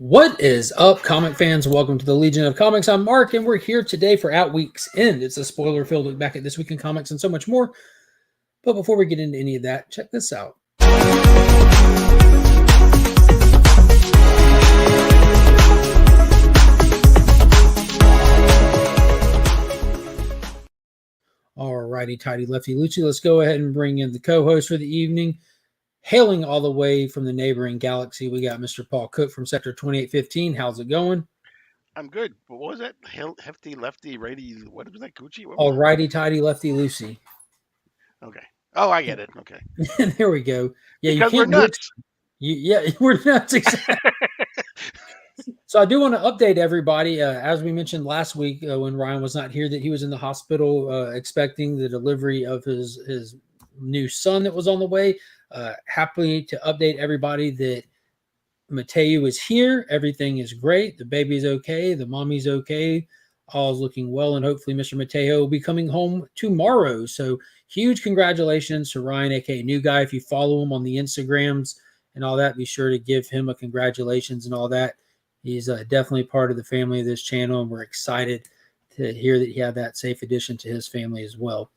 What is up, comic fans? Welcome to the Legion of Comics. I'm Mark, and we're here today for Out Week's End. It's a spoiler-filled look back at This Week in Comics and so much more. But before we get into any of that, check this out. Alrighty, tidy, lefty, loosey. Let's go ahead and bring in the co-host for the evening. Hailing all the way from the neighboring galaxy, we got Mr. Paul Cook from Sector 2815. How's it going? I'm good. What was that? Hefty, lefty, righty. What was that? Gucci? Alrighty, tidy, lefty, loosey. Okay. Oh, I get it. Okay. There we go. Yeah, because you can't we're nuts. We're nuts. Exactly. So I do want to update everybody. As we mentioned last week when Ryan was not here, that he was in the hospital expecting the delivery of his new son that was on the way. Happy to update everybody that Mateo is here. Everything is great. The baby's okay. The mommy's okay. All's looking well, and hopefully Mr. Mateo will be coming home tomorrow. So huge congratulations to Ryan, aka New Guy. If you follow him on the Instagrams and all that, be sure to give him a congratulations and all that. He's definitely part of the family of this channel, and we're excited to hear that he had that safe addition to his family as well.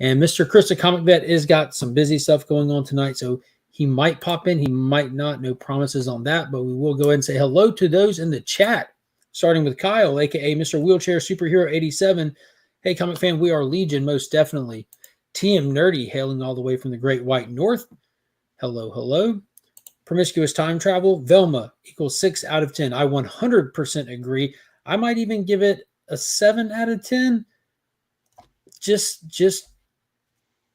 And Mr. Chris, the Comic Vet, is got some busy stuff going on tonight, so he might pop in, he might not. No promises on that, but we will go ahead and say hello to those in the chat, starting with Kyle, aka Mr. Wheelchair Superhero 87. Hey, Comic Fan, we are Legion, most definitely. TM Nerdy, hailing all the way from the Great White North. Hello, hello. Promiscuous Time Travel, Velma equals 6 out of 10. I 100% agree. I might even give it a 7 out of 10. Just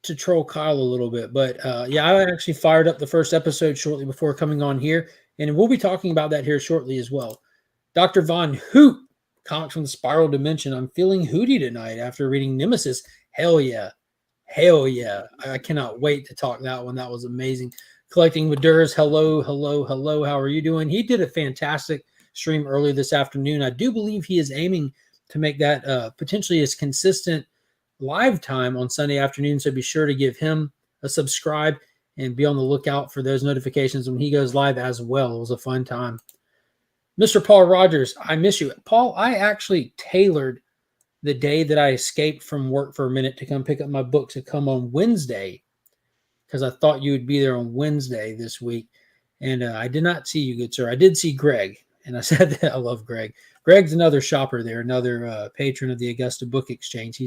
to troll Kyle a little bit. But yeah, I actually fired up the first episode shortly before coming on here, and we'll be talking about that here shortly as well. Dr. Von Hoot, comics from the Spiral Dimension. I'm feeling hooty tonight after reading Nemesis. Hell yeah. Hell yeah. I cannot wait to talk that one. That was amazing. Collecting Madurs, hello, hello, hello. How are you doing? He did a fantastic stream earlier this afternoon. I do believe he is aiming to make that potentially as consistent live time on Sunday afternoon. So be sure to give him a subscribe and be on the lookout for those notifications when he goes live as well. It was a fun time. Mr. Paul Rogers, I miss you. Paul, I actually tailored the day that I escaped from work for a minute to come pick up my book to come on Wednesday, because I thought you would be there on Wednesday this week. And I did not see you, good sir. I did see Greg, and I said that I love Greg. Greg's another shopper there, another patron of the Augusta Book Exchange.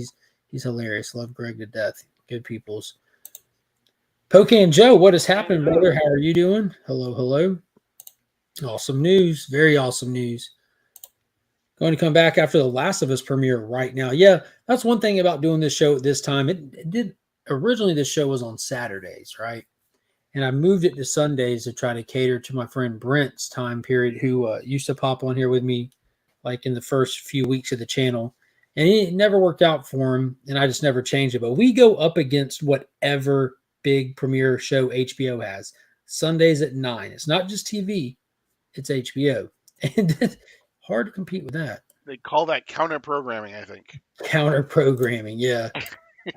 He's hilarious. Love Greg to death. Good peoples. Pocan Joe, what has happened, brother? How are you doing? Hello, hello. Awesome news. Very awesome news. Going to come back after The Last of Us premiere right now. Yeah, that's one thing about doing this show at this time. It did originally, this show was on Saturdays, right? And I moved it to Sundays to try to cater to my friend Brent's time period, who used to pop on here with me like in the first few weeks of the channel. And it never worked out for him, and I just never changed it. But we go up against whatever big premiere show HBO has. Sundays at 9. It's not just TV. It's HBO. And hard to compete with that. They call that counter programming, I think. Counter programming, yeah.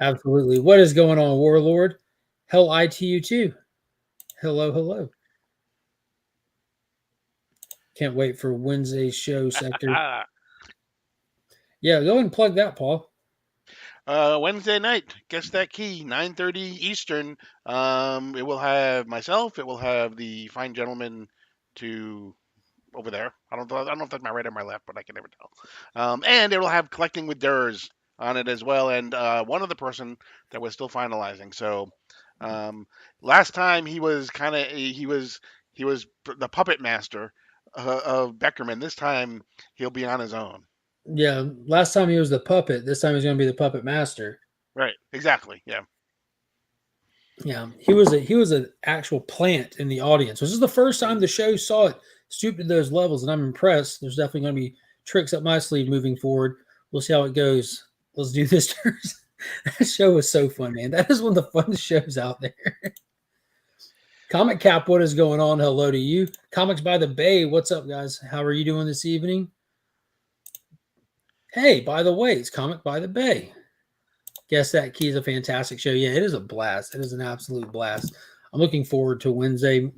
Absolutely. What is going on, Warlord? Hell, I to you too. Hello, hello. Can't wait for Wednesday's show, Sector. Yeah, go ahead and plug that, Paul. Wednesday night, guess that key, 9:30 Eastern. It will have myself. It will have the fine gentleman to over there. I don't know if that's my right or my left, but I can never tell. And it will have Collecting with Durs on it as well, and one other person that we're still finalizing. So last time he was the puppet master of Beckerman. This time he'll be on his own. Yeah, last time he was the puppet. This time he's going to be the puppet master. Right. Exactly. Yeah. Yeah, he was an actual plant in the audience. This is the first time the show saw it stoop to those levels, and I'm impressed. There's definitely going to be tricks up my sleeve moving forward. We'll see how it goes. Let's do this. That show was so fun, man. That is one of the funnest shows out there. Comic Cap, what is going on? Hello to you. Comics by the Bay, what's up, guys? How are you doing this evening? Hey, by the way, it's Comic by the Bay. Guess that key is a fantastic show. Yeah, it is a blast. It is an absolute blast. I'm looking forward to Wednesday.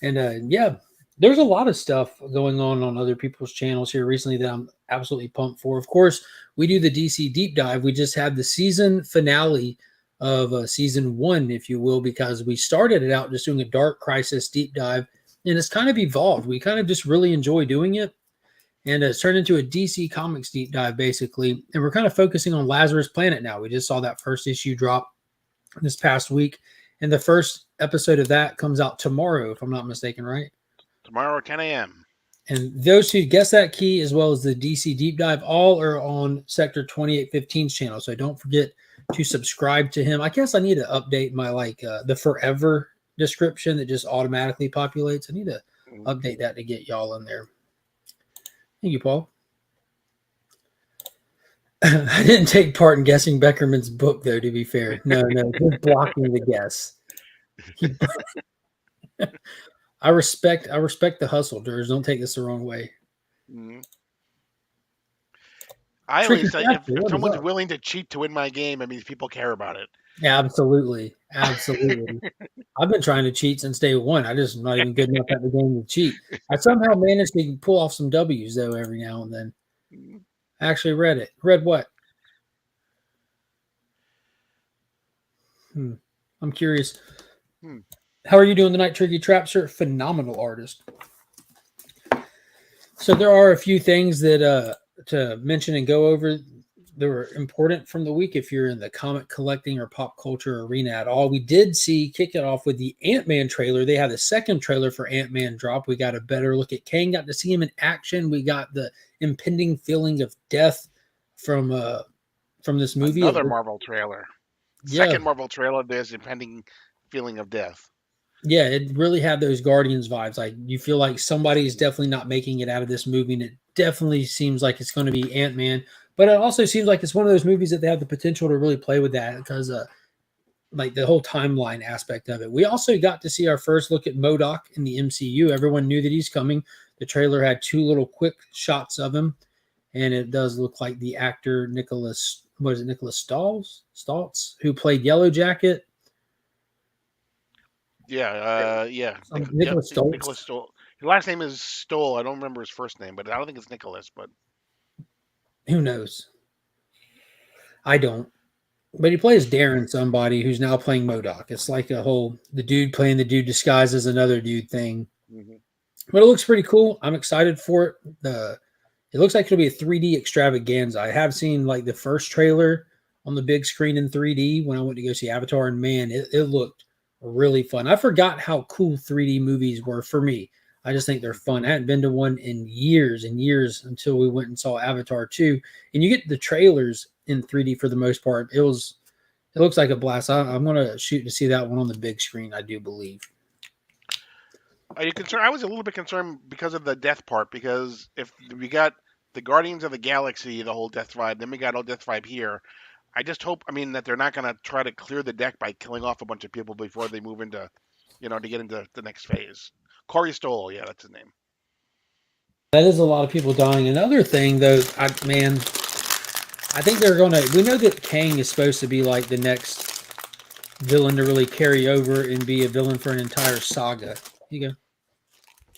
And yeah, there's a lot of stuff going on other people's channels here recently that I'm absolutely pumped for. Of course, we do the DC deep dive. We just had the season finale of season one, if you will, because we started it out just doing a Dark Crisis deep dive, and it's kind of evolved. We kind of just really enjoy doing it, and it's turned into a DC Comics deep dive basically. And we're kind of focusing on Lazarus Planet now. We just saw that first issue drop this past week, and the first episode of that comes out tomorrow, if I'm not mistaken, right? Tomorrow, 10 a.m. And those who guess that key, as well as the DC deep dive, all are on Sector 2815's channel. So don't forget to subscribe to him. I guess I need to update my the forever description that just automatically populates. I need to update that to get y'all in there. Thank you, Paul. I didn't take part in guessing Beckerman's book, though, to be fair. No, he's blocking the guess. I respect the hustle, Durs. Don't take this the wrong way. Mm-hmm. I always say if someone's willing to cheat to win my game, I mean, people care about it. Absolutely. I've been trying to cheat since day one. I just not even good enough at the game to cheat. I somehow managed to pull off some W's though every now and then. I actually read it. Read what? I'm curious. How are you doing tonight, Tricky Trapster? Phenomenal artist. So there are a few things that to mention and go over that were important from the week if you're in the comic collecting or pop culture arena at all. We did kick it off with the Ant-Man trailer. They had the second trailer for Ant-Man drop. We got a better look at Kang, got to see him in action. We got the impending feeling of death from this movie. Another Marvel trailer. Yeah. Second Marvel trailer, there's impending feeling of death. Yeah, it really had those Guardians vibes. Like you feel like somebody's definitely not making it out of this movie, and it definitely seems like it's going to be Ant-Man. But it also seems like it's one of those movies that they have the potential to really play with that because, like the whole timeline aspect of it. We also got to see our first look at MODOK in the MCU. Everyone knew that he's coming. The trailer had two little quick shots of him, and it does look like the actor Nicholas Stoltz, who played Yellow Jacket. Nicholas Stoltz. Nicholas Stoltz. His last name is Stoll. I don't remember his first name, but I don't think it's Nicholas. But who knows? I don't. But he plays Darren, somebody who's now playing MODOK. It's like the dude playing the dude disguised as another dude thing. Mm-hmm. But it looks pretty cool. I'm excited for it. It looks like it'll be a 3D extravaganza. I have seen like the first trailer on the big screen in 3D when I went to go see Avatar, and man, it looked really fun. I forgot how cool 3D movies were for me. I just think they're fun. I hadn't been to one in years and years until we went and saw Avatar 2. And you get the trailers in 3D for the most part. It looks like a blast. I'm going to shoot to see that one on the big screen, I do believe. Are you concerned? I was a little bit concerned because of the death part, because if we got the Guardians of the Galaxy, the whole death vibe, then we got all death vibe here. I just hope, that they're not going to try to clear the deck by killing off a bunch of people before they move into, to get into the next phase. Corey Stoll, yeah, that's his name. That is a lot of people dying. Another thing, though, I think they're going to... We know that Kang is supposed to be like the next villain to really carry over and be a villain for an entire saga. Here you go.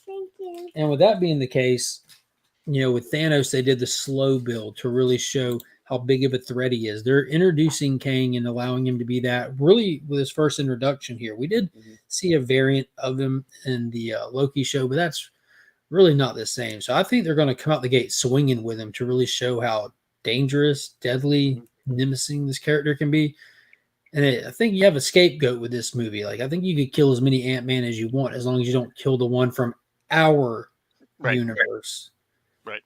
Thank you. And with that being the case, with Thanos, they did the slow build to really show how big of a threat he is. They're introducing Kang and allowing him to be that really with his first introduction here. We did see a variant of him in the Loki show, but that's really not the same. So I think they're going to come out the gate swinging with him to really show how dangerous, deadly, menacing this character can be. And I think you have a scapegoat with this movie. Like, I think you could kill as many Ant-Man as you want as long as you don't kill the one from our universe. Right.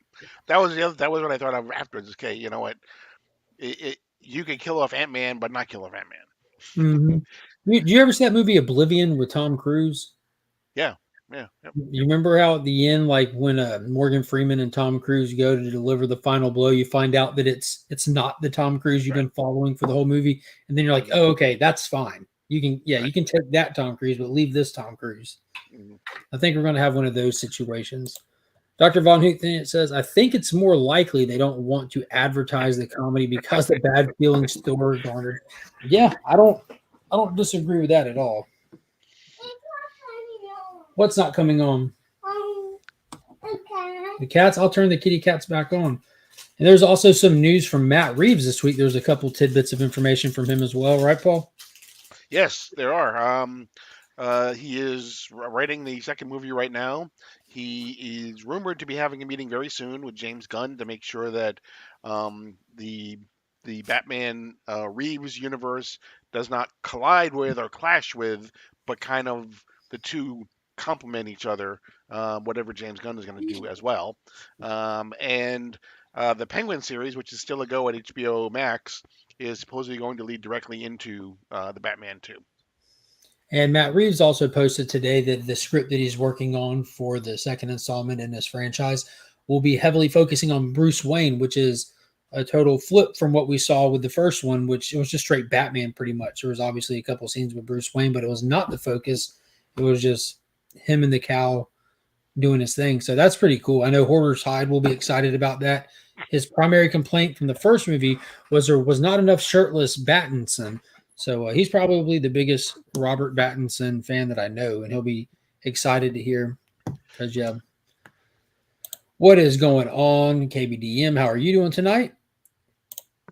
That was what I thought of afterwards. Okay, you know what? You could kill off Ant-Man, but not kill off Ant-Man. Mm-hmm. Did you ever see that movie Oblivion with Tom Cruise? Yeah. You remember how at the end, like when Morgan Freeman and Tom Cruise go to deliver the final blow, you find out that it's not the Tom Cruise you've been following for the whole movie, and then you're like, oh, okay, that's fine. You can take that Tom Cruise, but leave this Tom Cruise. I think we're going to have one of those situations. Dr. Von Hoot says, I think it's more likely they don't want to advertise the comedy because the bad feelings still are garnered. Yeah, I don't disagree with that at all. What's not coming on? The cats, I'll turn the kitty cats back on. And there's also some news from Matt Reeves this week. There's a couple tidbits of information from him as well, right, Paul? Yes, there are. He is writing the second movie right now. He is rumored to be having a meeting very soon with James Gunn to make sure that the Batman Reeves universe does not collide with or clash with, but kind of the two complement each other. Whatever James Gunn is going to do as well, and the Penguin series, which is still a go at HBO Max, is supposedly going to lead directly into the Batman 2. And Matt Reeves also posted today that the script that he's working on for the second installment in this franchise will be heavily focusing on Bruce Wayne, which is a total flip from what we saw with the first one, which it was just straight Batman pretty much. There was obviously a couple scenes with Bruce Wayne, but it was not the focus. It was just him and the cow doing his thing. So that's pretty cool. I know Hoarder's Hyde will be excited about that. His primary complaint from the first movie was there was not enough shirtless Battinson. So he's probably the biggest Robert Pattinson fan that I know, and he'll be excited to hear because, yeah, what is going on, KBDM? How are you doing tonight?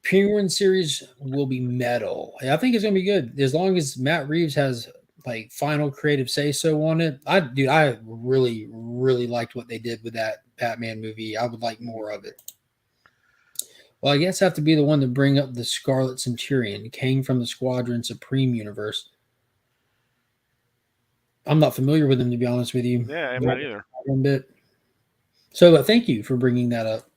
Penguin series will be metal. I think it's going to be good as long as Matt Reeves has like final creative say so on it. I really, really liked what they did with that Batman movie. I would like more of it. Well, I guess I have to be the one to bring up the Scarlet Centurion, came from the Squadron Supreme universe. I'm not familiar with him, to be honest with you. Yeah, I'm not either. One bit. So thank you for bringing that up.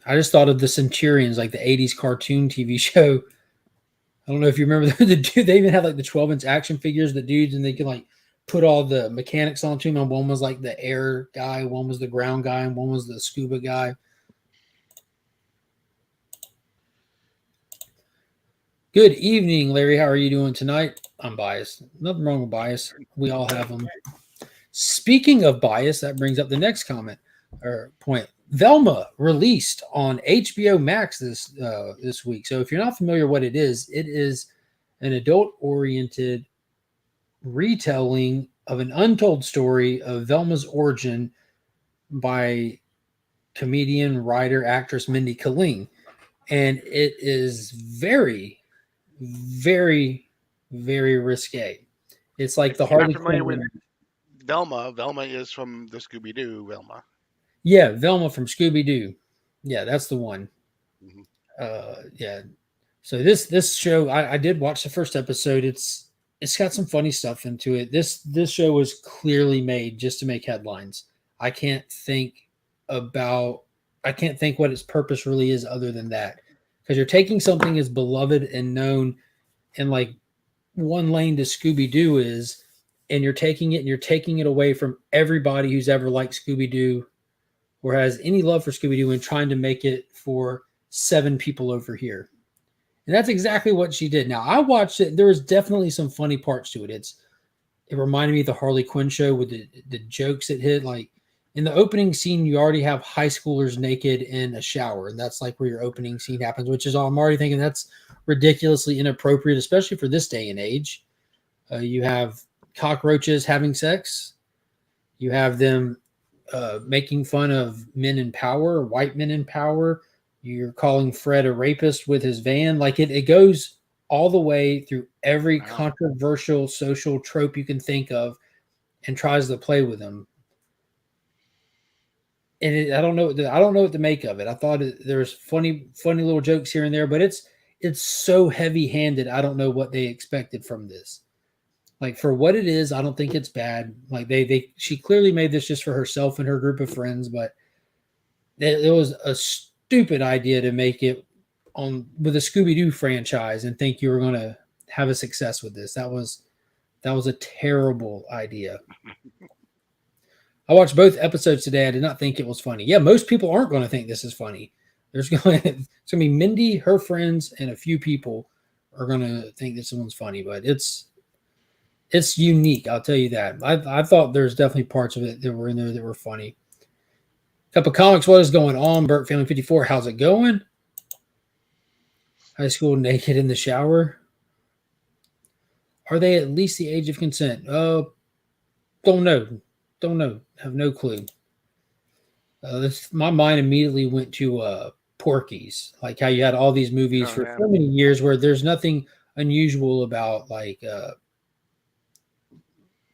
I just thought of the Centurions, like the 80s cartoon TV show. I don't know if you remember the dude. They even had like the 12-inch action figures, the dudes, and they could like put all the mechanics onto them. And one was like the air guy, one was the ground guy, and one was the scuba guy. Good evening, Larry. How are you doing tonight? I'm biased. Nothing wrong with bias. We all have them. Speaking of bias, that brings up the next comment or point. Velma released on HBO Max this week. So if you're not familiar what it is an adult-oriented retelling of an untold story of Velma's origin by comedian, writer, actress Mindy Kaling. And it is very, very, very risque. It's like the Harley Quinn. With Velma. Velma is from the Scooby Doo Velma. Yeah, Velma from Scooby Doo. Yeah, that's the one. Mm-hmm. Yeah. So this show, I did watch the first episode. It's got some funny stuff into it. This show was clearly made just to make headlines. I can't think what its purpose really is other than that. Because you're taking something as beloved and known and like one lane to Scooby Doo is, and you're taking it away from everybody who's ever liked Scooby Doo or has any love for Scooby Doo and trying to make it for 7 people over here. And that's exactly what she did. Now, I watched it. There was definitely some funny parts to it. It reminded me of the Harley Quinn show with the jokes it hit. Like in the opening scene, you already have high schoolers naked in a shower. And that's like where your opening scene happens, which is all I'm already thinking that's ridiculously inappropriate, especially for this day and age. You have cockroaches having sex. You have them making fun of men in power, white men in power. You're calling Fred a rapist with his van. Like it goes all the way through every controversial social trope you can think of and tries to play with them. And I don't know what to make of it. I thought there was funny little jokes here and there, but it's so heavy-handed. I don't know what they expected from this. Like for what it is, I don't think it's bad. Like she clearly made this just for herself and her group of friends, but it was a stupid idea to make it with a Scooby-Doo franchise and think you were going to have a success with this. That was a terrible idea. I watched both episodes today. I did not think it was funny. Yeah, most people aren't going to think this is funny. It's going to be Mindy, her friends, and a few people are going to think this one's funny, but it's unique. I'll tell you that. I thought there's definitely parts of it that were in there that were funny. Cup of Comics, what is going on? Burt Family 54, how's it going? High school naked in the shower. Are they at least the age of consent? Don't know. don't know. Have no clue. My mind immediately went to Porky's, like how you had all these movies Oh for yeah. so many years where there's nothing unusual about like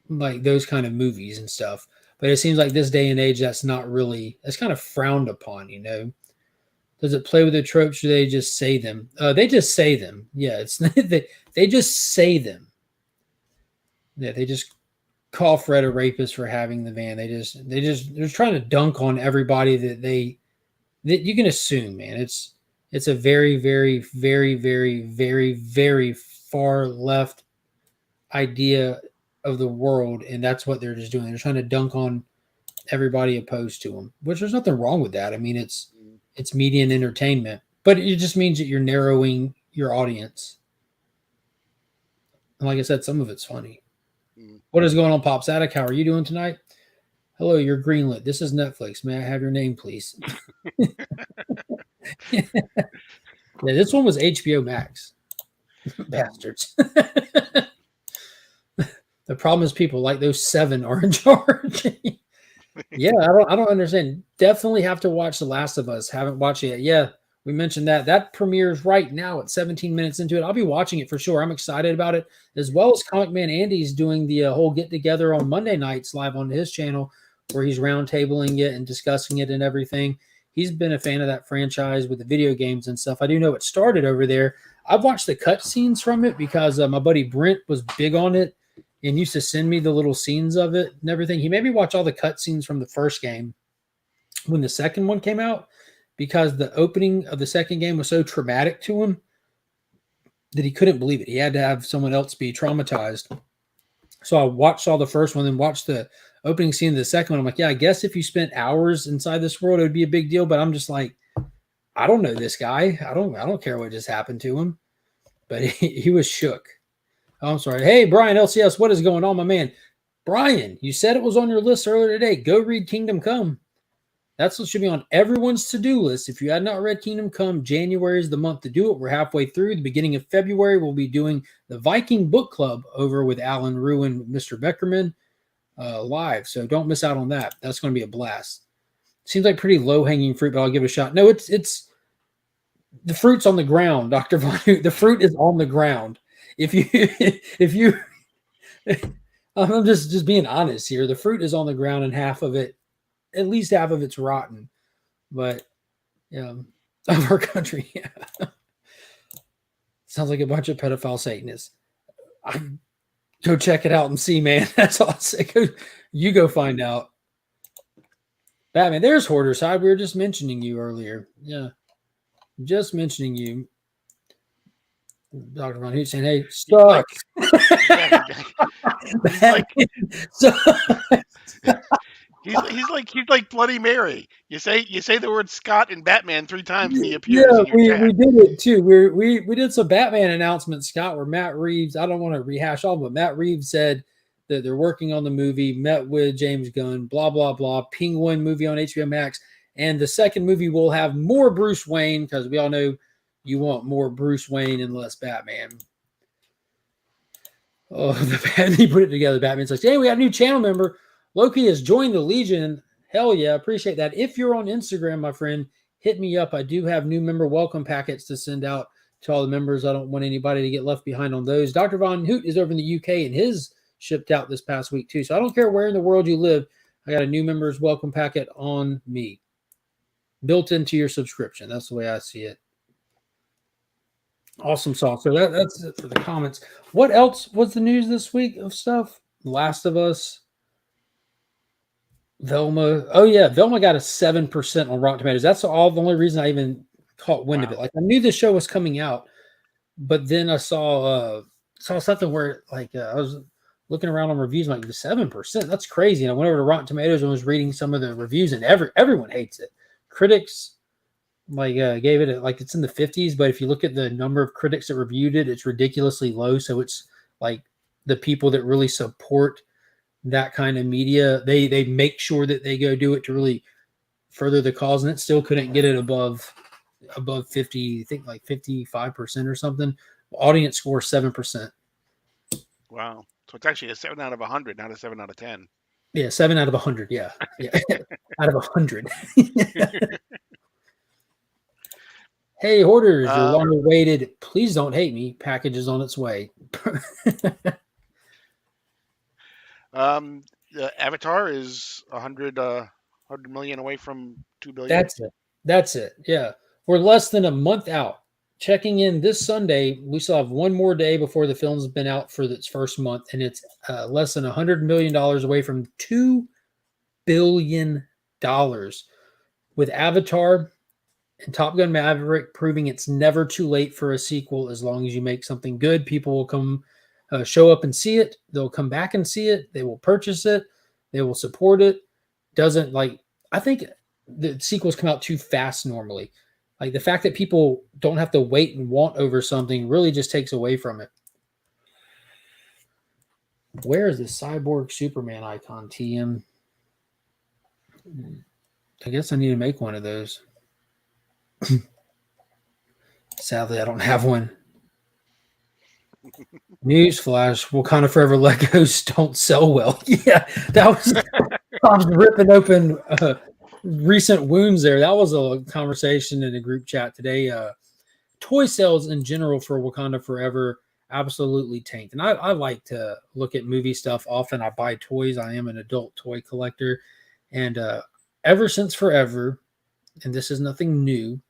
those kind of movies and stuff. But it seems like this day and age, that's kind of frowned upon, you know. Does it play with the tropes or they just say them? They just say them. Yeah, it's they just say them. Yeah, they just call Fred a rapist for having the van. They're trying to dunk on everybody that you can assume, man. It's a very, very, very, very, very, very far left idea of the world, and that's what they're just doing. They're trying to dunk on everybody opposed to them, which there's nothing wrong with that. I mean, it's media and entertainment, but it just means that you're narrowing your audience. And like I said, some of it's funny. Mm. What is going on, Pop Sadak? How are you doing tonight? Hello, you're greenlit. This is Netflix. May I have your name, please? Yeah, this one was HBO Max. Bastards. The problem is people like those 7 are in charge. Yeah, I don't understand. Definitely have to watch The Last of Us. Haven't watched it yet. Yeah, we mentioned that premieres right now at 17 minutes into it. I'll be watching it for sure. I'm excited about it, as well as Comic Man Andy's doing the whole get together on Monday nights live on his channel, where he's roundtabling it and discussing it and everything. He's been a fan of that franchise with the video games and stuff. I do know it started over there. I've watched the cutscenes from it because my buddy Brent was big on it and used to send me the little scenes of it and everything. He made me watch all the cutscenes from the first game when the second one came out because the opening of the second game was so traumatic to him that he couldn't believe it. He had to have someone else be traumatized. So I watched all the first one and watched the opening scene of the second one. I'm like, yeah, I guess if you spent hours inside this world, it would be a big deal. But I'm just like, I don't know this guy. I don't care what just happened to him. But he was shook. Oh, I'm sorry. Hey, Brian LCS, what is going on, my man? Brian, you said it was on your list earlier today. Go read Kingdom Come. That's what should be on everyone's to-do list. If you had not read Kingdom Come, January is the month to do it. We're halfway through. The beginning of February, we'll be doing the Viking Book Club over with Alan Rue and Mr. Beckerman live. So don't miss out on that. That's going to be a blast. Seems like pretty low-hanging fruit, but I'll give it a shot. No, it's the fruit's on the ground, Dr. Von Hoot. The fruit is on the ground. If you I'm just being honest here. The fruit is on the ground and at least half of it's rotten. But of our country, yeah. Sounds like a bunch of pedophile Satanists. Go check it out and see, man. That's all I say. You go find out. Batman, there's Hoarder Side. We were just mentioning you earlier. Yeah. Just mentioning you. Dr. Von Hoot saying, hey, suck. He's like Bloody Mary. You say the word Scott and Batman 3 times and he appears in your chat. We did it too. We did some Batman announcements, Scott, where Matt Reeves, I don't want to rehash all, but Matt Reeves said that they're working on the movie, met with James Gunn, blah, blah, blah, Penguin movie on HBO Max. And the second movie will have more Bruce Wayne, because we all know you want more Bruce Wayne and less Batman. Oh, he put it together. Batman's like, hey, we got a new channel member. Loki has joined the Legion. Hell yeah, appreciate that. If you're on Instagram, my friend, hit me up. I do have new member welcome packets to send out to all the members. I don't want anybody to get left behind on those. Dr. Von Hoot is over in the UK, and his shipped out this past week too. So I don't care where in the world you live. I got a new members welcome packet on me, built into your subscription. That's the way I see it. Awesome sauce. So that's it for the comments. What else was the news this week of stuff? Last of Us. Velma. Oh, yeah. Velma got a 7% on Rotten Tomatoes. That's the only reason I even caught wind of it. Like, I knew the show was coming out, but then I saw something where, like, I was looking around on reviews, like, the 7%. That's crazy. And I went over to Rotten Tomatoes and was reading some of the reviews, and everyone hates it. Critics, like, gave it, like, it's in the 50s, but if you look at the number of critics that reviewed it, it's ridiculously low. So it's, like, the people that really support that kind of media, they make sure that they go do it to really further the cause, and it still couldn't get it above 50, I think like 55% or something. Audience score 7%. Wow. So it's actually a 7 out of 100, not a 7 out of 10. Yeah, 7 out of 100. Yeah, yeah, out of 100. Hey, hoarders, your Um, long-awaited "Please don't hate me" package is on its way. um, Avatar is 100 million away from 2 billion. That's it. That's it. Yeah, we're less than a month out. Checking in this Sunday, we still have one more day before the film's been out for its first month, and it's less than $100 million away from $2 billion. With Avatar and Top Gun Maverick proving it's never too late for a sequel as long as you make something good. People will come show up and see it. They'll come back and see it. They will purchase it. They will support it. Doesn't like I think the sequels come out too fast normally. Like the fact that people don't have to wait and want over something really just takes away from it. Where is the cyborg Superman icon, TM? I guess I need to make one of those. Sadly, I don't have one. Newsflash: Wakanda Forever Legos don't sell well. Yeah, that was I was ripping open recent wounds there. That was a conversation in a group chat today. Toy sales in general for Wakanda Forever absolutely tanked. And I like to look at movie stuff often. I buy toys. I am an adult toy collector. And ever since forever, and this is nothing new,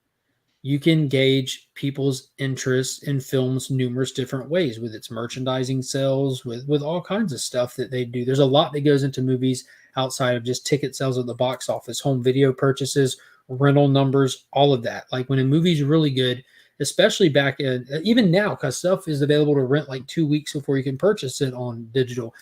you can gauge people's interest in films numerous different ways with its merchandising sales, with all kinds of stuff that they do. There's a lot that goes into movies outside of just ticket sales at the box office, home video purchases, rental numbers, all of that. Like when a movie's really good, especially back in even now, because stuff is available to rent like 2 weeks before you can purchase it on digital.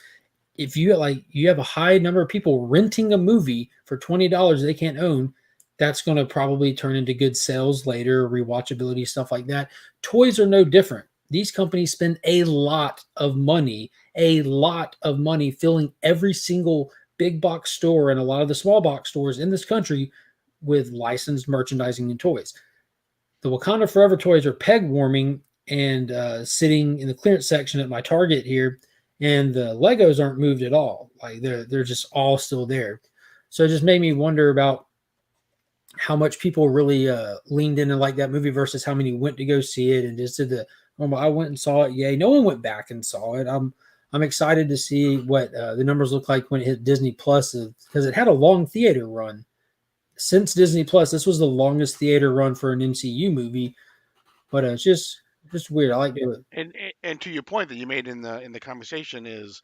If you have a high number of people renting a movie for $20 they can't own, that's going to probably turn into good sales later, rewatchability, stuff like that. Toys are no different. These companies spend a lot of money filling every single big box store and a lot of the small box stores in this country with licensed merchandising and toys. The Wakanda Forever toys are peg warming and sitting in the clearance section at my Target here, and the Legos aren't moved at all. Like they're just all still there. So it just made me wonder about how much people really leaned into like that movie versus how many went to go see it and just did the I went and saw it. Yay. No one went back and saw it. I'm excited to see what the numbers look like when it hit Disney Plus because it had a long theater run. Since Disney Plus, this was the longest theater run for an MCU movie, but it's just weird. I like to And to your point that you made in the conversation is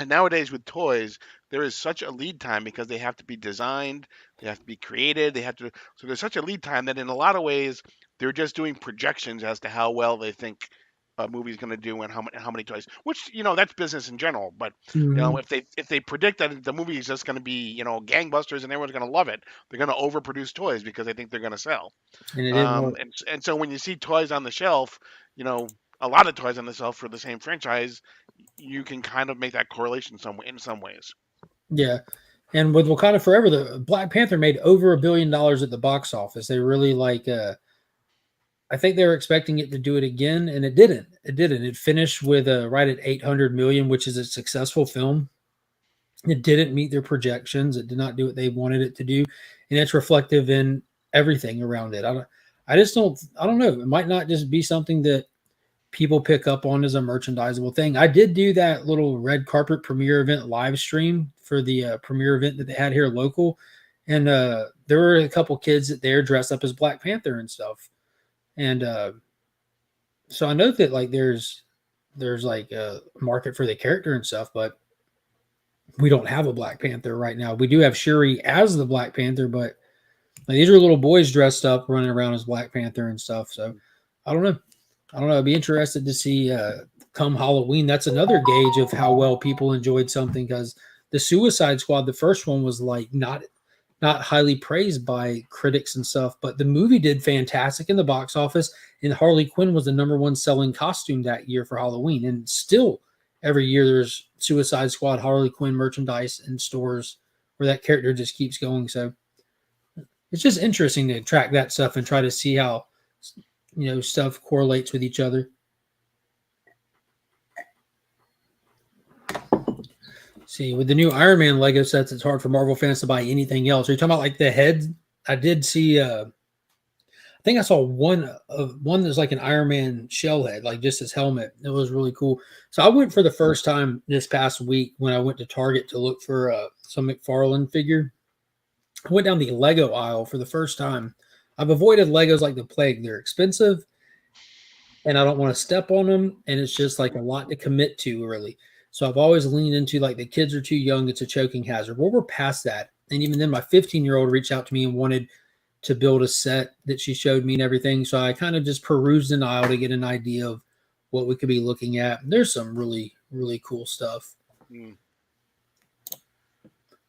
nowadays with toys, there is such a lead time because they have to be designed, they have to be created, they have to. So there's such a lead time that in a lot of ways they're just doing projections as to how well they think a movie's going to do and how many toys. Which that's business in general. But Mhm. if they predict that the movie is just going to be gangbusters and everyone's going to love it, they're going to overproduce toys because they think they're going to sell. And it didn't work. And so when you see toys on the shelf, a lot of toys on the shelf for the same franchise, you can kind of make that correlation in some ways. Yeah. And with Wakanda Forever, the Black Panther made over $1 billion at the box office. They really I think they were expecting it to do it again, and it didn't. It didn't. It finished with right at 800 million, which is a successful film. It didn't meet their projections. It did not do what they wanted it to do, and it's reflective in everything around it. I just don't. I don't know. It might not just be something that people pick up on as a merchandisable thing. I did do that little red carpet premiere event live stream for the premiere event that they had here local, and there were a couple kids that there dressed up as Black Panther and stuff, and so I know that like there's like a market for the character and stuff, but we don't have a Black Panther right now. We do have Shuri as the Black Panther, but like, these are little boys dressed up running around as Black Panther and stuff. So I don't know. I don't know. I'd be interested to see come Halloween. That's another gauge of how well people enjoyed something because the Suicide Squad, the first one, was like not highly praised by critics and stuff, but the movie did fantastic in the box office. And Harley Quinn was the number one selling costume that year for Halloween. And still, every year there's Suicide Squad, Harley Quinn merchandise in stores where that character just keeps going. So it's just interesting to track that stuff and try to see how stuff correlates with each other. See, with the new Iron Man Lego sets, it's hard for Marvel fans to buy anything else. Are you talking about like the heads? I did see. I think I saw one that's like an Iron Man shell head, like just his helmet. It was really cool. So I went for the first time this past week when I went to Target to look for some McFarlane figure. I went down the Lego aisle for the first time. I've avoided Legos like the plague. They're expensive, and I don't want to step on them, and it's just like a lot to commit to, really. So I've always leaned into like the kids are too young, it's a choking hazard. Well, we're past that. And even then, my 15-year-old reached out to me and wanted to build a set that she showed me and everything. So I kind of just perused an aisle to get an idea of what we could be looking at. There's some really, really cool stuff.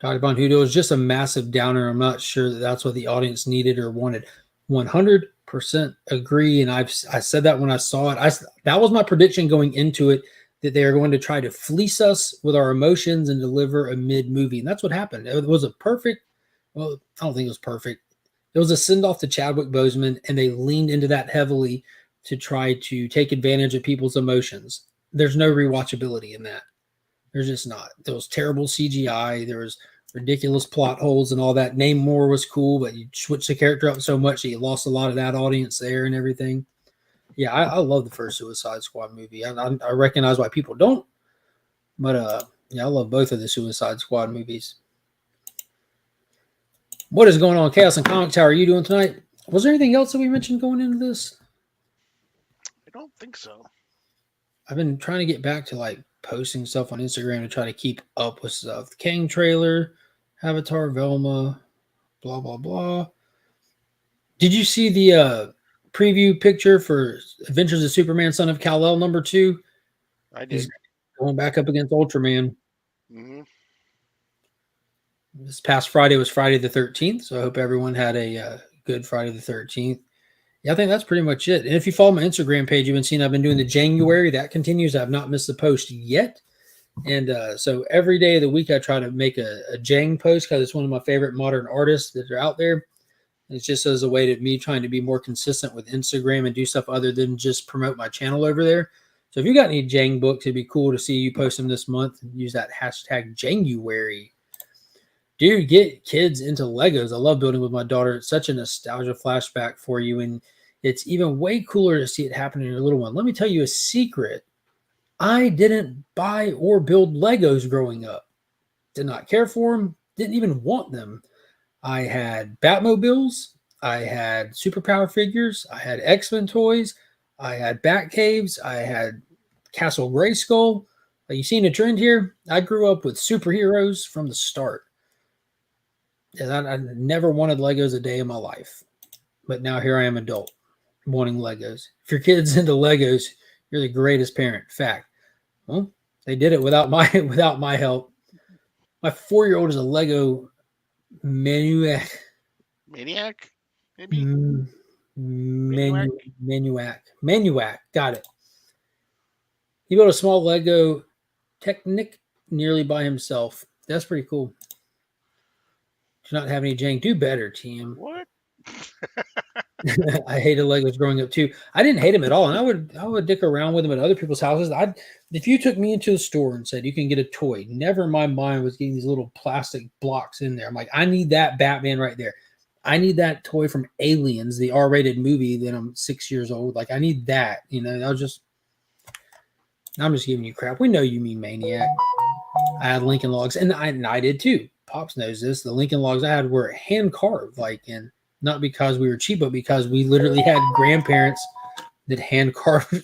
Dr. Von Hudo is just a massive downer. I'm not sure that that's what the audience needed or wanted. 100% agree. And I said that when I saw it. That was my prediction going into it, that they are going to try to fleece us with our emotions and deliver a mid-movie. And that's what happened. It was a perfect, well, I don't think it was perfect. It was a send-off to Chadwick Boseman, and they leaned into that heavily to try to take advantage of people's emotions. There's no rewatchability in that. There's just not. There was terrible CGI. There was ridiculous plot holes and all that. Namor was cool, but you switched the character up so much that you lost a lot of that audience there and everything. Yeah, I love the first Suicide Squad movie. I recognize why people don't, but yeah, I love both of the Suicide Squad movies. What is going on, Chaos and Comics? How are you doing tonight? Was there anything else that we mentioned going into this? I don't think so. I've been trying to get back to like posting stuff on Instagram to try to keep up with stuff. The Kang trailer, Avatar, Velma, blah, blah, blah. Did you see the preview picture for Adventures of Superman, Son of Kal-El #2? I did. He's going back up against Ultraman. Mm-hmm. This past Friday was Friday the 13th, so I hope everyone had a good Friday the 13th. Yeah, I think that's pretty much it. And if you follow my Instagram page, you've been seeing I've been doing the January. That continues. I've not missed a post yet. And so every day of the week, I try to make a Jang post because it's one of my favorite modern artists that are out there. And it's just as a way to me trying to be more consistent with Instagram and do stuff other than just promote my channel over there. So if you got any Jang books, it'd be cool to see you post them this month and use that hashtag January. Dude, get kids into Legos. I love building with my daughter. It's such a nostalgia flashback for you. And it's even way cooler to see it happen in your little one. Let me tell you a secret. I didn't buy or build Legos growing up. Did not care for them. Didn't even want them. I had Batmobiles. I had superpower figures. I had X-Men toys. I had Batcaves. I had Castle Grayskull. Are you seeing a trend here? I grew up with superheroes from the start. And I never wanted Legos a day in my life. But now here I am adult wanting Legos. If your kid's into Legos, you're the greatest parent. Fact. Well, they did it without my help. My 4-year-old is a Lego maniac. Maniac? Maybe? Manuac. Got it. He built a small Lego Technic nearly by himself. That's pretty cool. Do not have any Jang. Do better, team. What? I hated Legos growing up too. I didn't hate them at all, and I would dick around with them at other people's houses. If you took me into a store and said you can get a toy, never in my mind was getting these little plastic blocks in there. I'm like, I need that Batman right there. I need that toy from Aliens, the R-rated movie that I'm 6 years old. Like, I need that. You know, I'm just giving you crap. We know you mean Maniac. I had Lincoln Logs, and I did too. Pops knows this. The Lincoln Logs I had were hand carved, and not because we were cheap, but because we literally had grandparents that hand carved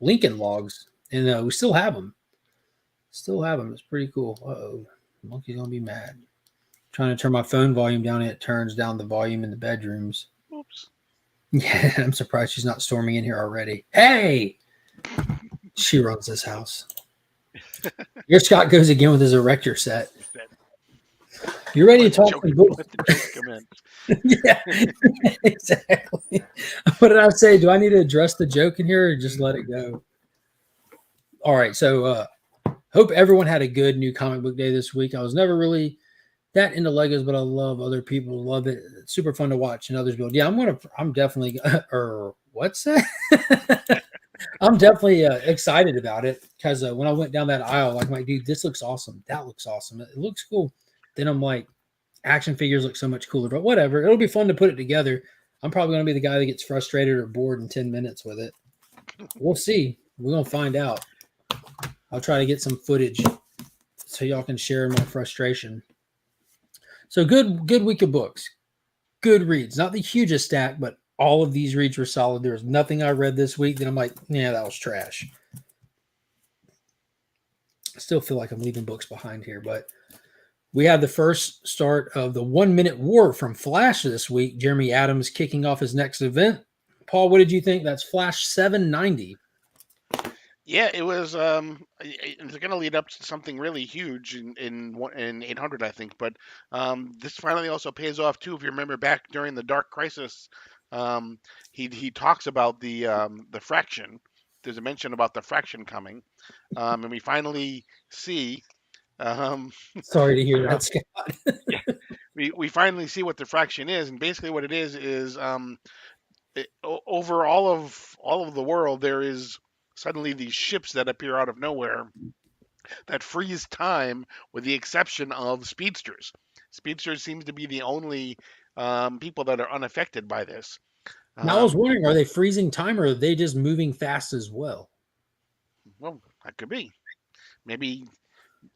Lincoln Logs, and we still have them. It's pretty cool. Uh-oh. Monkey's gonna be mad. Trying to turn my phone volume down, and it turns down the volume in the bedrooms. Oops. Yeah, I'm surprised she's not storming in here already. Hey! She runs this house. Here Scott goes again with his erector set. You ready to talk? Yeah, exactly. What did I say? Do I need to address the joke in here or just let it go? All right. So hope everyone had a good new comic book day this week. I was never really that into Legos, but I love other people love it. It's super fun to watch and others build. Yeah, I'm definitely or what's that? I'm definitely excited about it because when I went down that aisle, like, my dude, this looks awesome. That looks awesome. It looks cool. Then I'm like, action figures look so much cooler, but whatever. It'll be fun to put it together. I'm probably going to be the guy that gets frustrated or bored in 10 minutes with it. We'll see. We're going to find out. I'll try to get some footage so y'all can share my frustration. So good week of books. Good reads. Not the hugest stack, but all of these reads were solid. There was nothing I read this week that I'm like, yeah, that was trash. I still feel like I'm leaving books behind here, but we had the first start of the 1 Minute War from Flash this week. Jeremy Adams kicking off his next event. Paul, what did you think? That's Flash 790. Yeah, it was. It's going to lead up to something really huge in 800, I think. But this finally also pays off too. If you remember back during the Dark Crisis, um, he talks about the fraction. There's a mention about the fraction coming, and we finally see. Um, Sorry to hear uh, that, Scott. yeah, we finally see what the fraction is, and basically what it is over all of the world there is suddenly these ships that appear out of nowhere that freeze time with the exception of speedsters. Speedsters seems to be the only people that are unaffected by this. Now I was um, wondering, are they freezing time or are they just moving fast as well? well, that could be. Maybe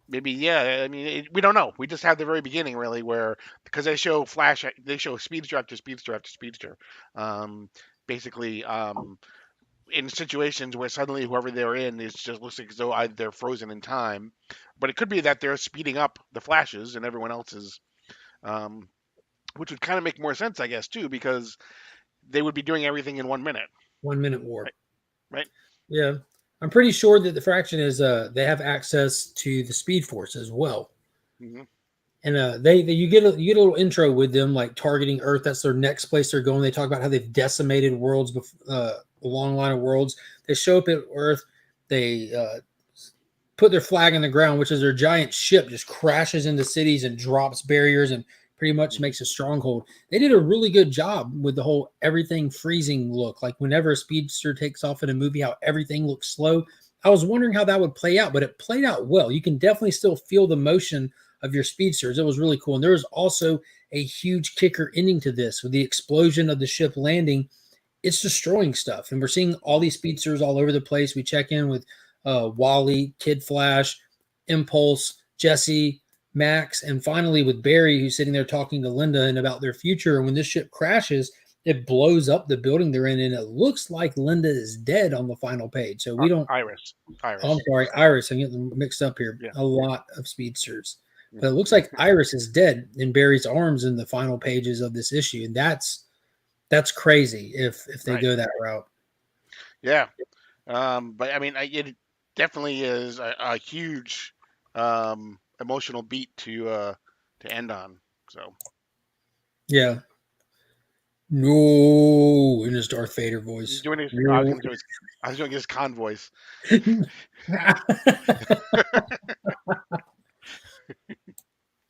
maybe yeah, I mean we don't know. We just have the very beginning really where because they show speedster after speedster after speedster, um, basically in situations where suddenly whoever they're in is just looks like as though either they're frozen in time, but it could be that they're speeding up the flashes and everyone else is, um, which would kind of make more sense, I guess, too, because they would be doing everything in 1 minute, 1 Minute War. right? Right? Yeah. I'm pretty sure that the fraction is they have access to the Speed Force as well. Hmm. And they you get a little intro with them like targeting Earth. That's their next place they're going. They talk about how they've decimated worlds, a long line of worlds. They show up at Earth. They put their flag in the ground, which is their giant ship just crashes into cities and drops barriers and pretty much Hmm. makes a stronghold. They did a really good job with the whole everything freezing look. Like whenever a speedster takes off in a movie, how everything looks slow. I was wondering how that would play out, but it played out well. You can definitely still feel the motion of your speedsters. It was really cool. And there was also a huge kicker ending to this with the explosion of the ship landing. It's destroying stuff. And we're seeing all these speedsters all over the place. We check in with Wally, Kid Flash, Impulse, Jesse, Max, and finally with Barry, who's sitting there talking to Linda and about their future. And when this ship crashes, it blows up the building they're in, and it looks like Linda is dead on the final page. So we don't. Iris. Oh, I'm Iris. sorry, Iris. I'm getting mixed up here. Yeah. A lot of speedsters, but it Hmm. looks like Iris is dead in Barry's arms in the final pages of this issue, and that's crazy if they Right. go that route. Yeah. But I mean, it definitely is a huge emotional beat to end on. So Yeah. No, in his Darth Vader he's voice. doing his. I was No. going to do his. I was doing his con voice.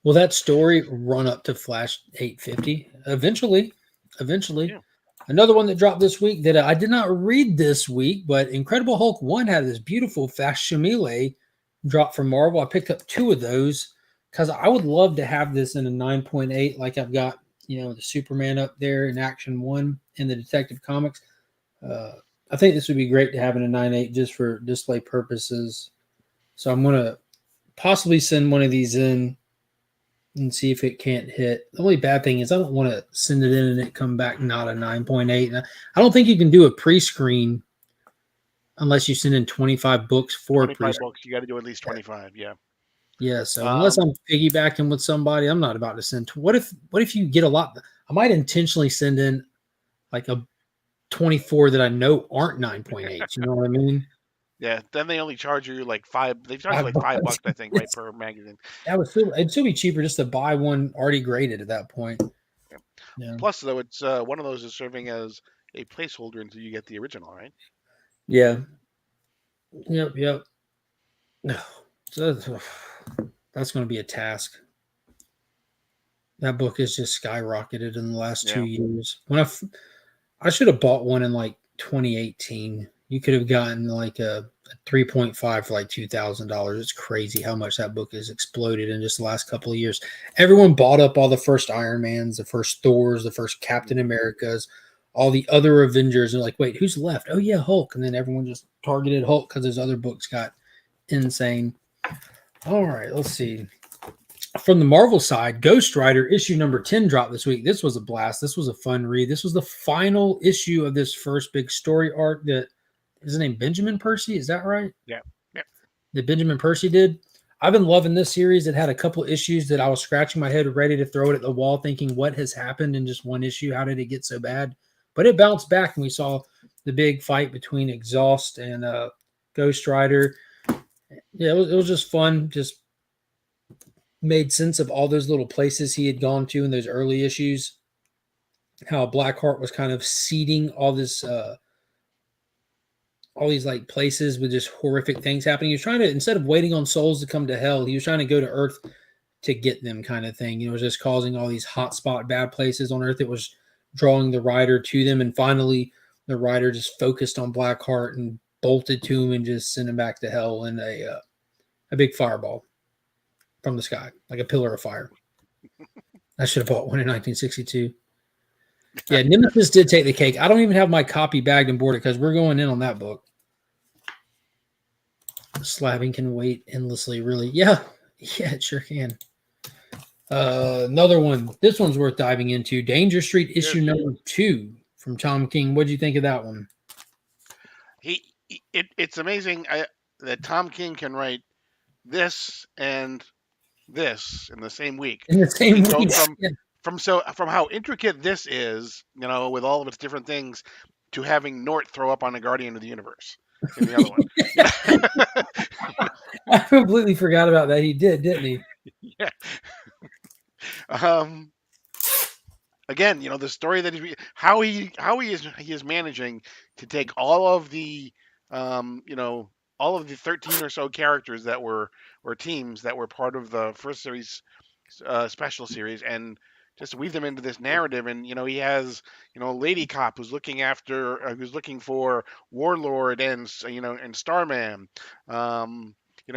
Will that story run up to Flash 850 eventually? Eventually. Yeah. Another one that dropped this week that I did not read this week, but Incredible Hulk 1 had this beautiful facsimile drop from Marvel. I picked up two of those because I would love to have this in a 9.8, like I've got, the Superman up there in Action 1 in the Detective Comics. Uh, I think this would be great to have in a 9.8 just for display purposes. So I'm going to possibly send one of these in and see if it can't hit. The only bad thing is I don't want to send it in and it come back not a 9.8. I don't think you can do a pre-screen unless you send in 25 books for a 25 pre-screen. books. You got to do at least 25. Yeah. Yeah, so unless Um. I'm piggybacking with somebody, I'm not about to send. What if you get a lot? I might intentionally send in like a 24 that I know aren't 9.8. You know what I mean? Yeah. Then they only charge you like five. They charge you like $5. $5, I think, right per magazine. It'd still be cheaper just to buy one already graded at that point. Yeah. Yeah. Plus, though, it's one of those is serving as a placeholder until you get the original, right? Yeah. Yep. Yep. So that's going to be a task. That book has just skyrocketed in the last two Yeah. years. I should have bought one in like 2018. You could have gotten like a 3.5 for like $2,000. It's crazy how much that book has exploded in just the last couple of years. Everyone bought up all the first Iron Mans, the first Thors, the first Captain Americas, all the other Avengers, and like, wait, who's left? Oh yeah, Hulk. And then everyone just targeted Hulk because his other books got insane. All right, let's see. From the Marvel side, Ghost Rider issue number 10 dropped this week. This was a blast. This was a fun read. This was the final issue of this first big story arc that is his name Benjamin Percy. Is that right? Yeah. Yeah. That Benjamin Percy did. I've been loving this series. It had a couple issues that I was scratching my head, ready to throw it at the wall, thinking, what has happened in just one issue? How did it get so bad? But it bounced back, and we saw the big fight between Exhaust and Ghost Rider. Yeah, it was just fun. Just made sense of all those little places he had gone to in those early issues. How Blackheart was kind of seeding all this, all these like places with just horrific things happening. He was trying to, instead of waiting on souls to come to hell, he was trying to go to Earth to get them, kind of thing. It was just causing all these hotspot bad places on Earth. It was drawing the rider to them, and finally, the rider just focused on Blackheart and bolted to him and just sent him back to hell in a big fireball from the sky, like a pillar of fire. I should have bought one in 1962. Yeah, Nemesis did take the cake. I don't even have my copy bagged and boarded because we're going in on that book. Slabbing can wait endlessly, really. Yeah, it sure can. Another one. This one's worth diving into. Danger Street issue number 2 from Tom King. What did you think of that one? It's amazing that Tom King can write this and this in the same week. In the same week. From how intricate this is, with all of its different things, to having Nort throw up on a Guardian of the Universe in the other one. I completely forgot about that. He did, didn't he? Yeah. Again, the story that how he is managing to take all of the all of the 13 or so characters that were, or teams that were part of the first series, special series, and just weave them into this narrative. And he has Lady Cop who's looking for Warlord and and Starman.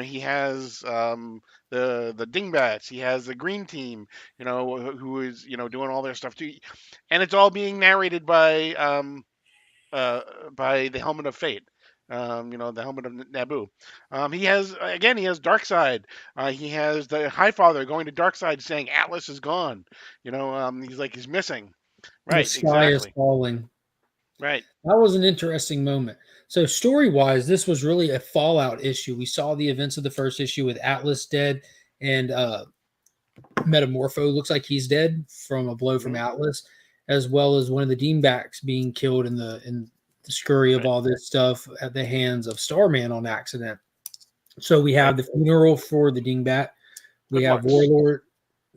He has the Dingbats. He has the Green Team. Who is doing all their stuff too, and it's all being narrated by the Helmet of Fate. The Helmet of Naboo. He has Darkseid. He has the Highfather going to Darkseid saying Atlas is gone. He's missing. Right, the sky exactly. is falling. Right. That was an interesting moment. So story-wise, this was really a fallout issue. We saw the events of the first issue with Atlas dead, and Metamorpho looks like he's dead from a blow from Atlas, as well as one of the Dingbats being killed in the scurry of all this stuff at the hands of Starman on accident. So we have the funeral for the Dingbat. We have Warlord.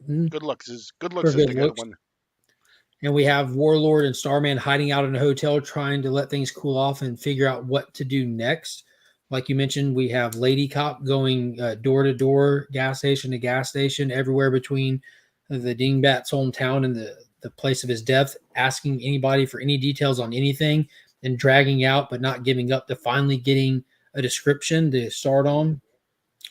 Good looks is the good one. And we have Warlord and Starman hiding out in a hotel trying to let things cool off and figure out what to do next. Like you mentioned, we have Lady Cop going door to door, gas station to gas station, everywhere between the Dingbat's hometown and the place of his death, asking anybody for any details on anything and dragging out but not giving up to finally getting a description to start on.